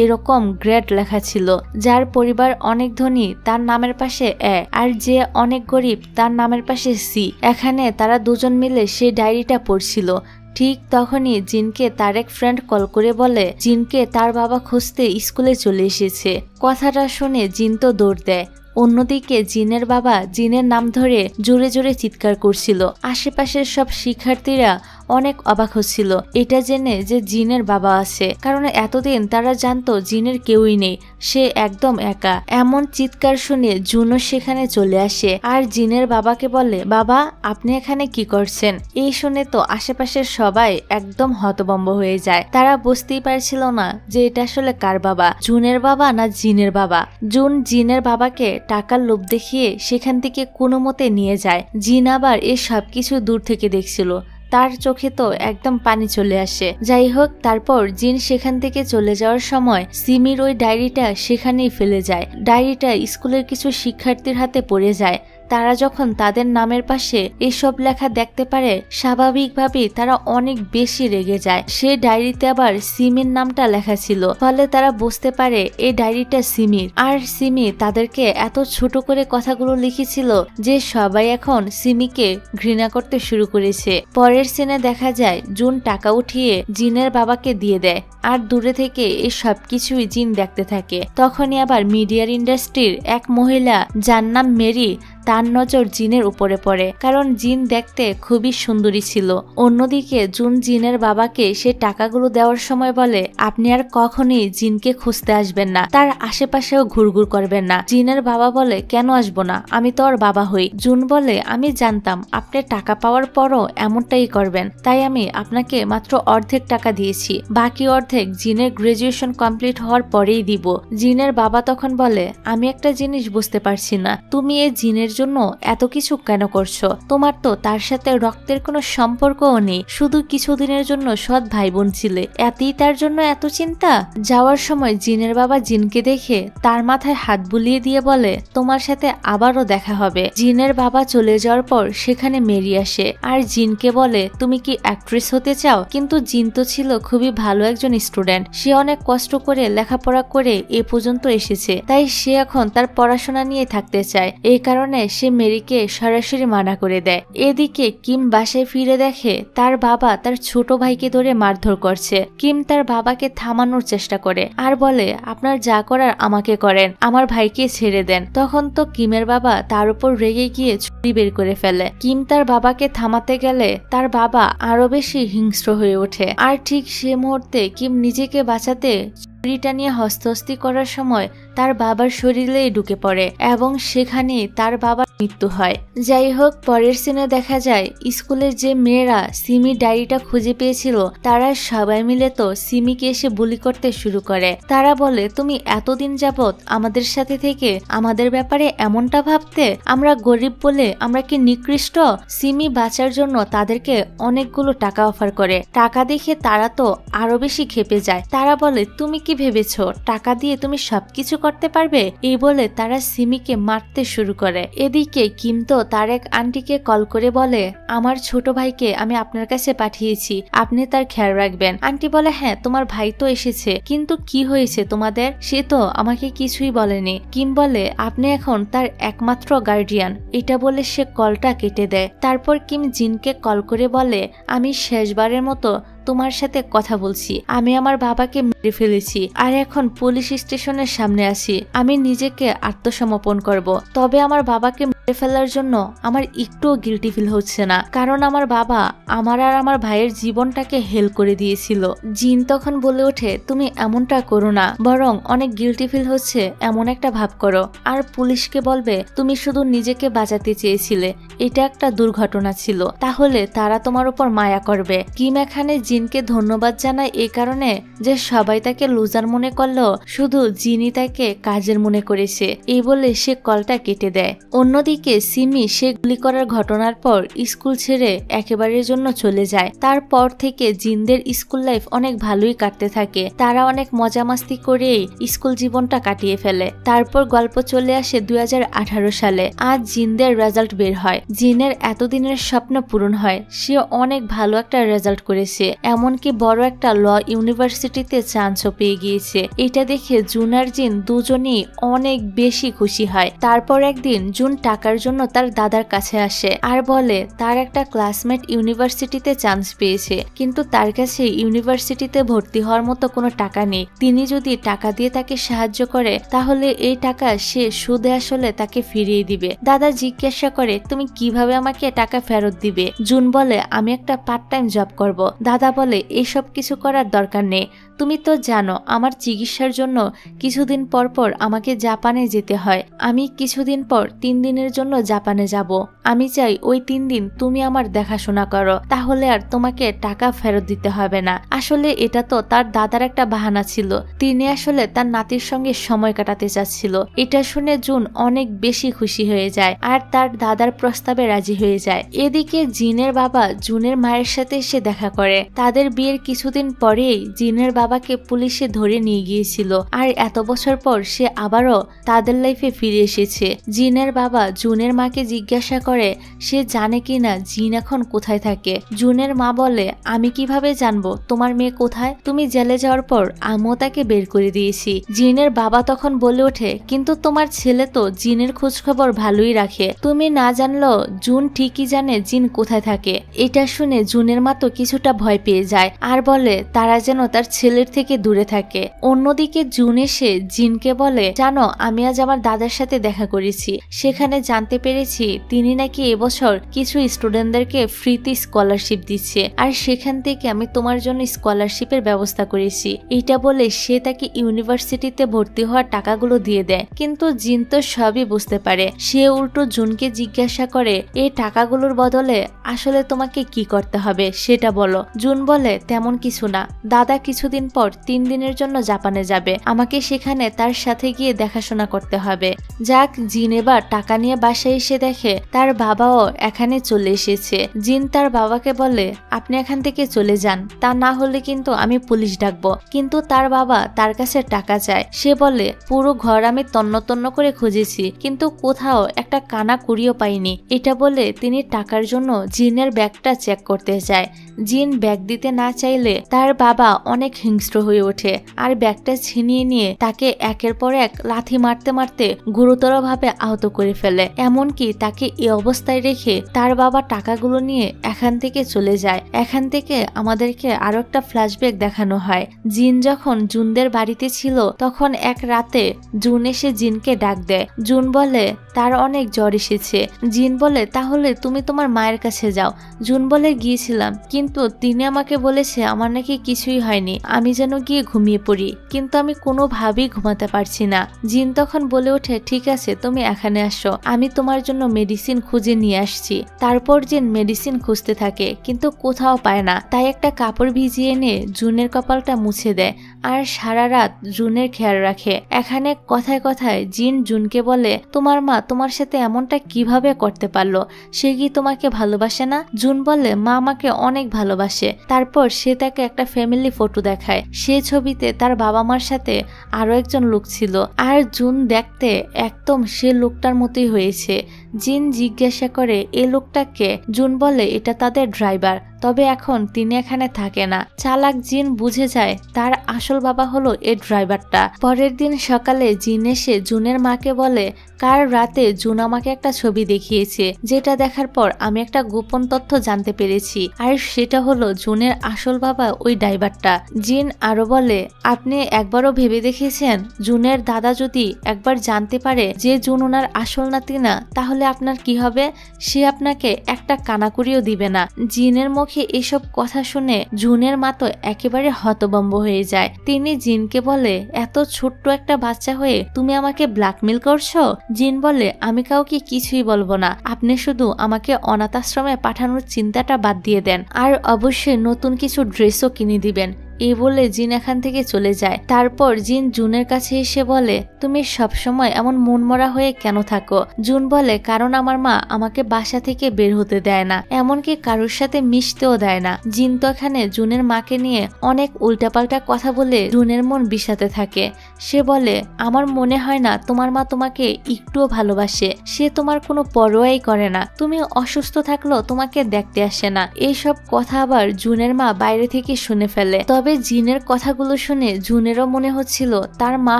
এরকম গ্রেড লেখা ছিল। যার পরিবার অনেক ধনী তার নামের পাশে এ, আর যে অনেক গরিব তার নামের পাশে সি। এখানে তারা দুজন মিলে সেই ডায়েরিটা পড়ছিল। ঠিক তখনই জিনকে তার এক ফ্রেন্ড কল করে বলে জিনকে তার বাবা খুঁজতে স্কুলে চলে এসেছে। কথাটা শুনে জিন তো দৌড় দেয়। অন্যদিকে জিনের বাবা জিনের নাম ধরে জোরে জোরে চিৎকার করছিল। আশেপাশের সব শিক্ষার্থীরা অনেক অবাক হচ্ছিল এটা জেনে যে জিনের বাবা আছে, কারণ এতদিন তারা জানতো জিনের কেউই নেই, সে একদম একা। এমন চিৎকার শুনে জুনও সেখানে চলে আসে, আর জিনের বাবাকে বলে, বাবা আপনি এখানে কি করছেন? এই শুনে তো আশেপাশের সবাই একদম হতভম্ব হয়ে যায়। তারা বুঝতেই পারছিল না যে এটা আসলে কার বাবা, জুনের বাবা না জিনের বাবা। জুন জিনের বাবাকে টাকার লোভ দেখিয়ে সেখান থেকে কোনো মতে নিয়ে যায়। জিন আবার এ সবকিছু দূর থেকে দেখছিল, তার চোখে তো একদম পানি চলে আসে। যাই হোক, তারপর জিন সেখান থেকে চলে যাওয়ার সময় সিমির ওই ডায়েরিটা সেখানেই ফেলে যায়। ডায়েরিটা স্কুলের কিছু শিক্ষার্থীর হাতে পড়ে যায়। তারা যখন তাদের নামের পাশে এসব লেখা দেখতে পারে, স্বাভাবিকভাবেই তারা অনেক বেশি রেগে যায়। সে ডায়েরিতে আবার সিমির নামটা লেখা ছিল, ফলে তারা বুঝতে পারে এই ডায়েরিটা সিমির। আর সিমি তাদেরকে এত ছোট করে কথাগুলো লিখেছিল যে সবাই এখন সিমিকে ঘৃণা করতে শুরু করেছে। পরের সিনে দেখা যায় জুন টাকা উঠিয়ে জিনের বাবাকে দিয়ে দেয়, আর দূরে থেকে এই সবকিছুই জিন দেখতে থাকে। তখনই আবার মিডিয়ার ইন্ডাস্ট্রির এক মহিলা যার নাম মেরি, তার নজর জিনের উপরে পড়ে, কারণ জিন দেখতে খুবই সুন্দরী ছিল। অন্যদিকে জুন জিনের বাবাকে সে টাকাগুলো দেওয়ার সময় বলে, আপনি আর কখনোই জিনকে খুঁজতে আসবেন না, তার আশেপাশেও ঘুরঘুর করবেন না। জিনের বাবা বলে, কেন আসবো না, আমি তো ওর বাবা হই। জুন বলে, আমি জানতাম আপনি টাকা পাওয়ার পরও এমনটাই করবেন, তাই আমি আপনাকে মাত্র অর্ধেক টাকা দিয়েছি, বাকি অর্ধেক জিনের গ্রাজুয়েশন কমপ্লিট হওয়ার পরেই দিব। জিনের বাবা তখন বলে, আমি একটা জিনিস বুঝতে পারছি না, তুমি এই জিনের জন্য এত কিছু কেন করছো? তোমার তো তার সাথে রক্তের কোনো সম্পর্কও নেই, শুধু কিছুদিনের জন্য সৎ ভাই বোন ছিলে, এতেই তার জন্য এত চিন্তা? যাওয়ার সময় জিনের বাবা জিনকে দেখে তার মাথায় হাত বুলিয়ে দিয়ে বলে, তোমার সাথে আবারও দেখা হবে। জিনের বাবা চলে যাওয়ার পর সেখানে মেরি আসে, আর জিনকে বলে, তুমি কি অ্যাক্ট্রেস হতে চাও? কিন্তু জিন তো ছিল খুবই ভালো একজন স্টুডেন্ট, সে অনেক কষ্ট করে লেখাপড়া করে এ পর্যন্ত এসেছে, তাই সে এখন তার পড়াশোনা নিয়ে থাকতে চায়। এই কারণে সে মেরিকে সরাসরি মানা করে দেয়। এদিকে কিম বাসায় ফিরে দেখে তার বাবা তার ছোট ভাইকে ধরে মারধর করছে। কিম তার বাবাকে থামানোর চেষ্টা করে আর বলে, আপনার যা করার আমাকে করেন, আমার ভাইকে ছেড়ে দেন। তখন তো কিমের বাবা তার উপর রেগে গিয়ে ছুরি বের করে ফেলে। কিম তার বাবাকে থামাতে গেলে তার বাবা আরো বেশি হিংস্র হয়ে ওঠে, আর ঠিক সে মুহূর্তে কিম নিজেকে বাঁচাতে ছুরিটা নিয়ে হস্তহস্তি করার সময় তার বাবার শরীরেই ঢুকে পড়ে এবং সেখানে তার বাবার মৃত্যু হয়। যাই হোক, পরের সিনে দেখা যায় স্কুলের যে মেয়েরা সিমি ডায়েরিটা খুঁজে পেয়েছিল তারা সবাই মিলে তো সিমিকে এসে বুলি করতে শুরু করে। তারা বলে, তুমি এতদিন যাবত আমাদের সাথে থেকে আমাদের ব্যাপারে এমনটা ভাবতে, আমরা গরিব বলে আমরা কি নিকৃষ্ট? সিমি বাঁচার জন্য তাদেরকে অনেকগুলো টাকা অফার করে। টাকা দেখে তারা তো আরো বেশি ক্ষেপে যায়। তারা বলে, তুমি কি ভেবেছো টাকা দিয়ে তুমি সবকিছু করতে পারবে? এই বলে তারা সিমিকে মারতে শুরু করে। এদিকে কিম তো তার এক আন্টিকে কল করে বলে, আমার ছোট ভাইকে আমি আপনার কাছে পাঠিয়েছি, আপনি তার খেয়াল রাখবেন। আন্টি বলে, হ্যাঁ তোমার ভাই তো এসেছে, কিন্তু কি হয়েছে তোমাদের? সে তো আমাকে কিছুই বলেনি। কিম বলে, আপনি এখন তার একমাত্র গার্ডিয়ান। এটা বলে সে কলটা কেটে দেয়। তারপর কিম জিনকে কল করে বলে, আমি শেষবারের মতো তোমার সাথে কথা বলছি, আমি আমার বাবাকে মেরে ফেলেছি আর এখন পুলিশ স্টেশনের সামনে আছি। আমি নিজেকে আত্মসমর্পণ করব, তবে আমার বাবাকে মেরে ফেলার জন্য আমার একটুও গিল্টি ফিল হচ্ছে না, কারণ আমার বাবা আমার আর আমার ভাইয়ের জীবনটাকে হেল করে দিয়েছিল। জিন তখন বলে ওঠে, তুমি এমনটা করো না, বরং অনেক গিল্টি ফিল হচ্ছে এমন একটা ভাব করো আর পুলিশকে বলবে তুমি শুধু নিজেকে বাঁচাতে চেয়েছিলে, এটা একটা দুর্ঘটনা ছিল, তাহলে তারা তোমার উপর মায়া করবে। কিম এখানে জিনকে ধন্যবাদ জানায় এই কারণে যে সবাই তাকে লুজার মনে করলেও শুধু জিনই তাকে কাজের মনে করেছে। এই বলে সে কলটা কেটে দেয়। অন্যদিকে সিমি সে গুলি করার ঘটনার পর স্কুল ছেড়ে একেবারের জন্য চলে যায়। তারপর থেকে জিনদের স্কুল লাইফ অনেক ভালোই কাটতে থাকে। তারা অনেক মজা মাস্তি করেই স্কুল জীবনটা কাটিয়ে ফেলে। তারপর গল্প চলে আসে 2018 সালে। আজ জিনদের রেজাল্ট বের হয়। জিনের এতদিনের স্বপ্ন পূরণ হয়, সে অনেক ভালো একটা রেজাল্ট করেছে, এমনকি বড় একটা ল ইউনিভার্সিটিতে চান্সও পেয়ে গিয়েছে। এটা দেখে জুন আর জিন দুজনেই অনেক বেশি খুশি হয়। তারপর একদিন জুন টাকার জন্য তার দাদার কাছে আসে আর বলে তার একটা ক্লাসমেট ইউনিভার্সিটিতে চান্স পেয়েছে, কিন্তু তার কাছে ইউনিভার্সিটিতে ভর্তি হওয়ার মতো কোনো টাকা নেই। তিনি যদি টাকা দিয়ে তাকে সাহায্য করে তাহলে এই টাকা সে সুদে আসলে তাকে ফিরিয়ে দিবে। দাদা জিজ্ঞাসা করে, তুমি কিভাবে আমাকে টাকা ফেরত দিবে? জুন বলে, আমি একটা পার্ট টাইম জব করব। দাদা বলে, এসব কিছু করার দরকার নেই, তুমি তো জানো আমার চিকিৎসার জন্য কিছুদিন পর পর আমাকে জাপানে যেতে হয়। আমি কিছুদিন পর 3 দিনের জন্য জাপানে যাব। আমি চাই ওই 3 দিন তুমি আমার দেখাশোনা করো, তাহলে আর তোমাকে টাকা ফেরত দিতে হবে না। আসলে এটা তো তার দাদার একটা বাহানা ছিল, তিনি আসলে তার নাতির সঙ্গে সময় কাটাতে চাচ্ছিল। এটা শুনে জুন অনেক বেশি খুশি হয়ে যায় আর তার দাদার প্রস্তাবে রাজি হয়ে যায়। এদিকে জিনের বাবা জুনের মায়ের সাথে এসে দেখা করে। তাদের বিয়ের কিছুদিন পরেই জিনের বাবাকে পুলিশে ধরে নিয়ে গিয়েছিল আর এত বছর পর সে আবারও তাদের লাইফে ফিরে এসেছে। জিনের বাবা জুনের মাকে জিজ্ঞাসা করে সে জানে কিনা জিন এখন কোথায় থাকে। জুনের মা বলে, আমি কিভাবে জানবো তোমার মেয়ে কোথায়? তুমি জেলে যাওয়ার পর আমিও তাকে বের করে দিয়েছি। জিনের বাবা তখন বলে ওঠে, কিন্তু তোমার ছেলে তো জিনের খোঁজ খবর ভালোই রাখে, তুমি না জানলেও জুন ঠিকই জানে জিন কোথায় থাকে। এটা শুনে জুনের মা তো কিছুটা ভয় পেয়ে যায় আর বলে তারা যেন তার ছেলের থেকে দূরে থাকে। অন্যদিকে জুন এসে জিনকে বলে, জানো আমি আজ আমার দাদার সাথে দেখা করেছি, সেখানে জানতে পেরেছি তিনি নাকি এবছর কিছু স্টুডেন্টদেরকে ফ্রিতে স্কলারশিপ দিচ্ছে আর সেখান থেকে আমি তোমার জন্য স্কলারশিপের ব্যবস্থা করেছি। এটা বলে সে তাকে ইউনিভার্সিটিতে ভর্তি হওয়ার টাকাগুলো দিয়ে দেয়। কিন্তু জিন তো সবই বুঝতে পারে। সে উল্টো জুনকে জিজ্ঞাসা করে, এই টাকাগুলোর বদলে আসলে তোমাকে কি করতে হবে সেটা বলো। জুন বলে, তেমন কিছু না, দাদা কিছুদিন পর 3 দিনের জন্য জাপানে যাবে, আমাকে সেখানে তার সাথে গিয়ে দেখাশোনা করতে হবে। যাক, জিন এবার টাকা নিয়ে বাসায় এসে দেখে তার বাবাও এখানে চলে এসেছে। জিন তার বাবাকে বলে, আপনি এখান থেকে চলে যান, তা না হলে কিন্তু আমি পুলিশ ডাকবো। কিন্তু তার বাবা তার কাছে টাকা চায়। সে বলে, পুরো ঘর আমি তন্ন তন্ন করে খুঁজেছি, কিন্তু কোথাও একটা কানা কুড়িও পাইনি। এটা বলে তিনি টাকার জন্য জিনের ব্যাগটা চেক করতে যায়। জিন ব্যাগ দিতে না চাইলে তার বাবা অনেক হিংস্র হয়ে ওঠে আর ব্যাগটা ছিনিয়ে নিয়ে তাকে একের পর এক লাথি মারতে মারতে গুরুতরভাবে আহত করে ফেলে। এমনকি তাকে এই অবস্থায় রেখে তার বাবা টাকাগুলো নিয়ে এখান থেকে চলে যায়। এখান থেকে আমাদেরকে আরো একটা ফ্ল্যাশব্যাক দেখানো হয়। জিন যখন জুনদের বাড়িতে ছিল তখন এক রাতে জুন এসে জিনকে ডাক দেয়। জুন বলে তার অনেক জ্বর এসেছে। জিন বলে, তাহলে তুমি তোমার মায়ের কাছে যাও। জুন বলে, গিয়েছিলাম, কিন্তু তিনি আমাকে বলেছে আমার নাকি কিছুই হয়নি, আমি আমি যেন গিয়ে ঘুমিয়ে পড়ি, কিন্তু আমি কোনোভাবেই ঘুমাতে পারছি না। জিন তখন বলে ওঠে, ঠিক আছে তুমি এখানে আসো, আমি তোমার জন্য মেডিসিন খুঁজে নিয়ে আসছি। তারপর জিন মেডিসিন খুঁজতে থাকে কিন্তু কোথাও পায় না, তাই একটা কাপড় ভিজিয়ে এনে জুনের কপালটা মুছে দেয় আর সারা রাত জুনের খেয়াল রাখে। এখানে কথায় কথায় জিন জুনকে বলে, তোমার মা তোমার সাথে এমনটা কিভাবে করতে পারলো, সে কি তোমাকে ভালোবাসে না? জুন বলে, মা আমাকে অনেক ভালোবাসে। তারপর সে তাকে একটা ফ্যামিলি ফটো দেখায়, সে ছবিতে তার বাবা মার সাথে আরো একজন লোক ছিল, আর জুন দেখতে একদম সে লোকটার মতোই হয়েছে। জিন জিজ্ঞাসা করে এই লোকটাকে? জুন বলে এটা তাদের ড্রাইভার, তবে এখন তিনি এখানে থাকে না। চালাক জিন বুঝে যায় তার আসল বাবা হলো এই ড্রাইভারটা। পরের দিন সকালে জিন এসে জুনের মাকে বলে, কাল রাতে জুন আমাকে একটা ছবি দেখিয়েছে, যেটা দেখার পর আমি একটা গোপন তথ্য জানতে পেরেছি, আর সেটা হলো জুনের আসল বাবা ওই ড্রাইভারটা। জিন আরো বলে, আপনি একবারও ভেবে দেখেছেন জুনের দাদা যদি একবার জানতে পারে যে জুন ওনার আসল নাতি না, তাহলে আপনার কি হবে? সে আপনাকে একটা কানাকুড়িও দিবে না। জিনের মুখে এসব কথা শুনে জুনের মা তো একেবারে হতভম্ব হয়ে যায়। তিনি জিনকে বলে, এত ছোট্ট একটা বাচ্চা হয়ে তুমি আমাকে ব্ল্যাকমেল করছো? জিন বলে, আমি কাউকে কিছুই বলবো না, আপনি শুধু আমাকে অনাথ আশ্রমে পাঠানোর চিন্তাটা বাদ দিয়ে দেন, আর অবশ্যই নতুন কিছু ড্রেসও কিনে দিবেন। এই বলে জিন এখান থেকে চলে যায়। তারপর জিন জুনের কাছে এসে বলে, তুমি সবসময় এমন মনমরা হয়ে কেন থাকো? জুন বলে, কারণ আমার মা আমাকে বাসা থেকে বের হতে দেয় না, এমনকি কারোর সাথে মিশতেও দেয় না। জিন তো এখানে জুনের মাকে নিয়ে অনেক উল্টাপাল্টা কথা বলে জুনের মন বিষাতে থাকে। সে বলে, আমার মনে হয় না তোমার মা তোমাকে একটুও ভালোবাসে, সে তোমার কোনো পরোয়াই করে না, তুমি অসুস্থ থাকলেও তোমাকে দেখতে আসে না। এইসব কথা আবার জুনের মা বাইরে থেকে শুনে ফেলে। তবে জিনের কথাগুলো শুনে জুনেরও মনে হচ্ছিল তার মা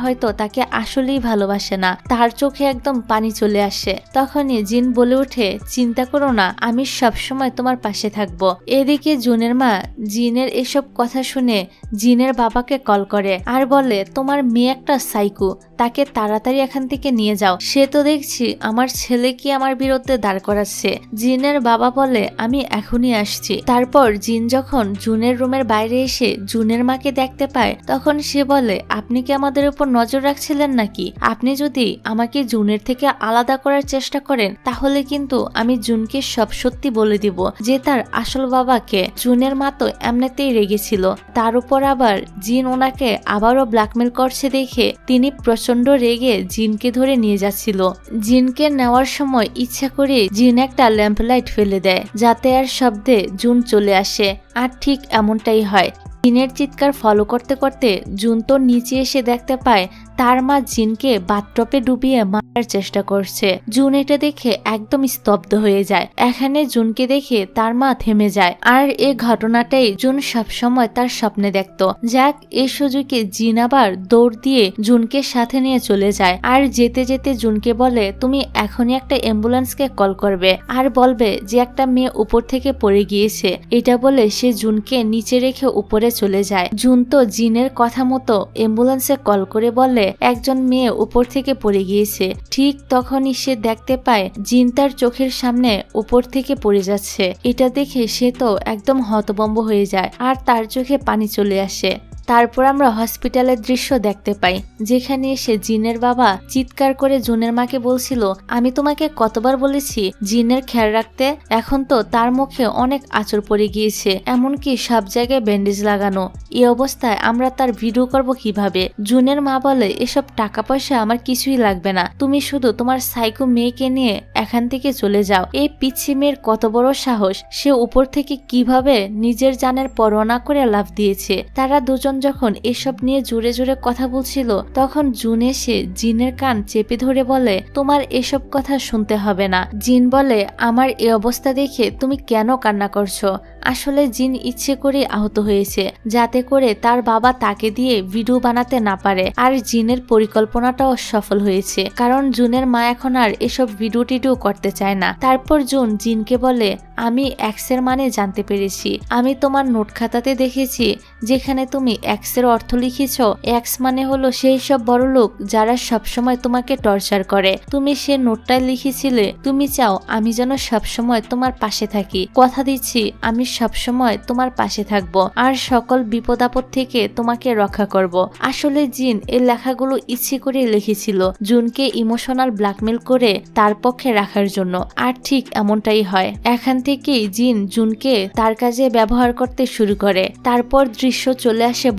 হয়তো তাকে আসলেই ভালোবাসে না, তার চোখে একদম পানি চলে আসে। তখনই জিন বলে ওঠে, চিন্তা করো না, আমি সবসময় তোমার পাশে থাকবো। এদিকে জুনের মা জিনের এসব কথা শুনে জিনের বাবাকে কল করে আর বলে, তোমার মেয়ে একটা সাইকো, তাকে তাড়াতাড়ি এখান থেকে নিয়ে যাও, সে তো দেখছি আমার ছেলেকে আমার বিরুদ্ধে দাঁড় করাচ্ছে। জিনের বাবা বলে, আমি এখনই আসছি। তারপর জিন যখন জুনের রুমের বাইরে এসে জুনের মাকে দেখতে পায়, তখন সে বলে, আপনি কি আমাদের উপর নজর রাখছিলেন নাকি? আপনি যদি আমাকে জুনের থেকে আলাদা করার চেষ্টা করেন, তাহলে কিন্তু আমি জুনকে সব সত্যি বলে দিব যে তার আসল বাবাকে। জুনের মা তো এমনিতেই রেগেছিল, তার উপর আবার জিন ওনাকে আবারও ব্ল্যাকমেল করছে দেখে তিনি প্রচন্ড রেগে জিনকে ধরে নিয়ে যাচ্ছিল। জিনকে নেওয়ার সময় ইচ্ছা করে জিন একটা ল্যাম্প লাইট ফেলে দেয় যাতে আর শব্দে জুন চলে আসে, আর ঠিক এমনটাই হয়। জিনের চিৎকার ফলো করতে করতে জুন তো নিচে এসে দেখতে পায় তার মা জিনকে বাথটবে ডুবিয়ে মারার চেষ্টা করছে। জুন এটা দেখে একদম স্তব্ধ হয়ে যায়। এখানে জুনকে দেখে তার মা থেমে যায়, আর এই ঘটনাটাই জুন সবসময় তার স্বপ্নে দেখত। যাক, এই সুযোগে জিন আবার দৌড় দিয়ে জুনকে সাথে নিয়ে চলে যায়, আর যেতে যেতে জুনকে বলে, তুমি এখনই একটা অ্যাম্বুলেন্সকে কল করবে আর বলবে যে একটা মেয়ে উপর থেকে পড়ে গিয়েছে। এটা বলে সে জুনকে নিচে রেখে উপরে চলে যায়। জুন তো জিনের কথা মতো অ্যাম্বুলেন্সে কল করে বলে একজন মেয়ে উপর থেকে পড়ে গিয়েছে। ঠিক তখনই সে দেখতে পায় জিন তার চোখের সামনে উপর থেকে পড়ে যাচ্ছে। এটা দেখে সে তো একদম হতভম্ব হয়ে যায় আর তার চোখে পানি চলে আসে। তারপর আমরা হসপিটালের দৃশ্য দেখতে পাই, যেখানে এসে জিনের বাবা চিৎকার করে জুনের মাকে বলছিল, আমি তোমাকে কতবার বলেছি জিনের খেয়াল রাখতে। এখন তো তার মুখে অনেক আঁচড় পড়ে গিয়েছে, এমনকি সব জায়গায় ব্যান্ডেজ লাগানো। এই অবস্থায় আমরা তার ভিডিও করব কিভাবে? জুনের মা বলে, এসব টাকা পয়সা আমার কিছুই লাগবে না, তুমি শুধু তোমার সাইকো মেয়েকে নিয়ে এখান থেকে চলে যাও। এই পিচ্ছি মেয়ের কত বড় সাহস, সে উপর থেকে কিভাবে নিজের জানের পরোয়া না করে লাফ দিয়েছে। তারা দুজন যখন এসব নিয়ে জোরে জোরে কথা বলছিল, তখন জুন এসে জিনের কান চেপে ধরে বলে, তোমার এসব কথা শুনতে হবে না। জিন বলে, আমার এই অবস্থা দেখে তুমি কেন কান্না করছো? আসলে জিন ইচ্ছে করে আহত হয়েছে যাতে করে তার বাবা তাকে দিয়ে ভিডিও বানাতে না পারে, আর জিনের পরিকল্পনাটাও সফল হয়েছে, কারণ জুনের মা এখন আর এসব ভিডিও টিডিও করতে চায় না। তারপর জুন জিনকে বলে, আমি এক্সের মানে জানতে পেরেছি, আমি তোমার নোট খাতাতে দেখেছি যেখানে তুমি এক্সের অর্থ লিখেছ। এক্স মানে হলো সেই সব বড় লোক যারা সবসময় তোমাকে টর্চার করে। তুমি সে নোটটায় লিখেছিলে তুমি চাও আমি যেন সবসময় তোমার পাশে থাকি, কথা দিচ্ছি আমি সবসময় তোমার পাশে থাকব আর সকল বিপদ আপদ থেকে তোমাকে রক্ষা করব। আসলে জিন এই লেখাগুলো ইচ্ছে করে লিখেছিল জুনকে ইমোশনাল ব্ল্যাকমেল করে তার পক্ষে রাখার জন্য। আর ঠিক এমনটাই হয়। এখান থেকেই জিন জুনকে তার কাজে ব্যবহার করতে শুরু করে। তারপর দৃশ্য চলে আসে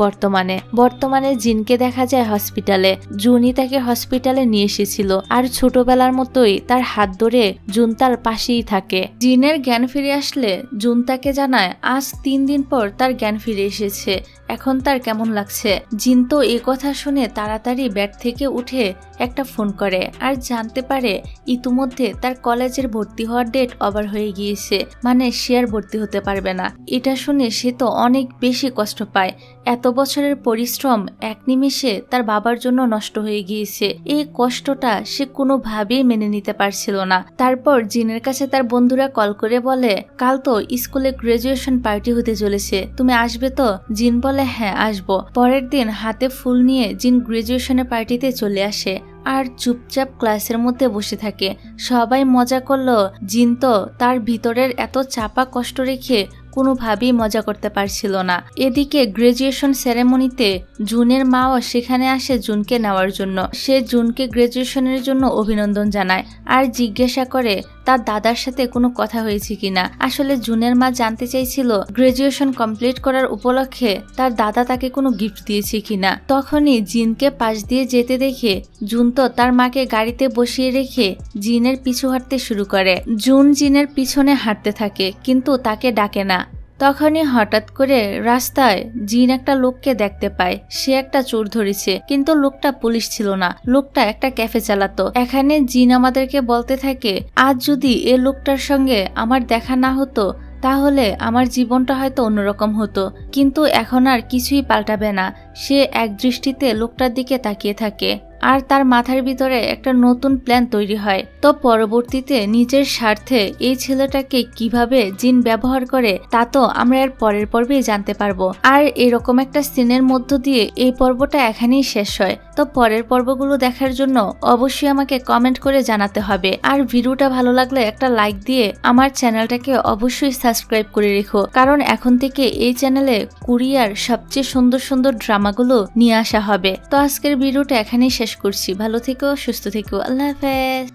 বর্তমানে জিনকে দেখা যায় হসপিটালে। জুনই তাকে হসপিটালে নিয়ে এসেছিল আর ছোটবেলার মতোই তার হাত ধরে জুন তার পাশেই থাকে। জিনের জ্ঞান ফিরে আসলে জুন তাকে জানায় আজ 3 দিন পর তার জ্ঞান ফিরে এসেছে, এখন তার কেমন লাগছে। জিন তো এ কথা শুনে তাড়াতাড়ি বেড থেকে উঠে একটা ফোন করে আর জানতে পারে ইতিমধ্যে তার কলেজের ভর্তি হওয়ার ডেট ওভার হয়ে গিয়েছে, মানে সে আর ভর্তি হতে পারবে না। এটা শুনে সে তো অনেক বেশি কষ্ট পায়। এত বছরের পরিশ্রম এক নিমেষে তার বাবার জন্য নষ্ট হয়ে গিয়েছে। এই কষ্টটা সে কোনোভাবেই মেনে নিতে পারছিল না। তারপর জিনের কাছে তার বন্ধুরা কল করে বলে কাল তো স্কুলে গ্রাজুয়েশন পার্টি হতে চলেছে, তুমি আসবে তো? জিন বলে হ্যাঁ আসবো। পরের দিন হাতে ফুল নিয়ে জিন গ্রাজুয়েশনের পার্টিতে চলে আসে আর চুপচাপ ক্লাসের মধ্যে বসে থাকে। সবাই মজা করলো, জিন তো তার ভিতরের এত চাপা কষ্ট রেখে কোনোভাবেই মজা করতে পারছিল না। এদিকে গ্রাজুয়েশন সেরেমনিতে জুনের মাও সেখানে আসে জুনকে নেওয়ার জন্য। সে জুনকে গ্রাজুয়েশনের জন্য অভিনন্দন জানায় আর জিজ্ঞাসা করে তার দাদার সাথে কোনো কথা হয়েছে কিনা। আসলে জুনের মা জানতে চাইছিল গ্রাজুয়েশন কমপ্লিট করার উপলক্ষে তার দাদা তাকে কোনো গিফট দিয়েছে কিনা। তখনই জিনকে পাশ দিয়ে যেতে দেখে জুন তো তার মাকে গাড়িতে বসিয়ে রেখে জিনের পিছু হাঁটতে শুরু করে। জুন জিনের পিছনে হাঁটতে থাকে কিন্তু তাকে ডাকে না। তখনই হঠাৎ করে রাস্তায় জিন একটা লোককে দেখতে পায়। সে একটা চোর ধরেছে, কিন্তু লোকটা পুলিশ ছিল না, লোকটা একটা ক্যাফে চালাতো। এখানে জিন আমাদেরকে বলতে থাকে আজ যদি এ লোকটার সঙ্গে আমার দেখা না হতো তাহলে আমার জীবনটা হয়তো অন্যরকম হতো, কিন্তু এখন আর কিছুই পাল্টাবে না। সে এক দৃষ্টিতে লোকটার দিকে তাকিয়ে থাকে আর তার মাথার ভিতরে একটা নতুন প্ল্যান তৈরি হয়। তো পরবর্তীতে নিজের স্বার্থে এই ছেলেটাকে কিভাবে জিন ব্যবহার করে তা তো আমরা এর পরের পর্বেই জানতে পারবো। আর এরকম একটা সিনের মধ্য দিয়ে এই পর্বটা এখানেই শেষ হয়। তো পরের পর্বগুলো দেখার জন্য অবশ্যই আমাকে কমেন্ট করে জানাতে হবে। আর ভিডিওটা ভালো লাগলে একটা লাইক দিয়ে আমার চ্যানেলটাকে অবশ্যই সাবস্ক্রাইব করে রেখো, কারণ এখন থেকে এই চ্যানেলে কোরিয়ার সবচেয়ে সুন্দর সুন্দর ড্রামাগুলো নিয়ে আসা হবে। তো আজকের ভিডিওটা এখানেই শেষ করছি। ভালো থেকো, সুস্থ থেকো, আল্লাহ হাফেজ।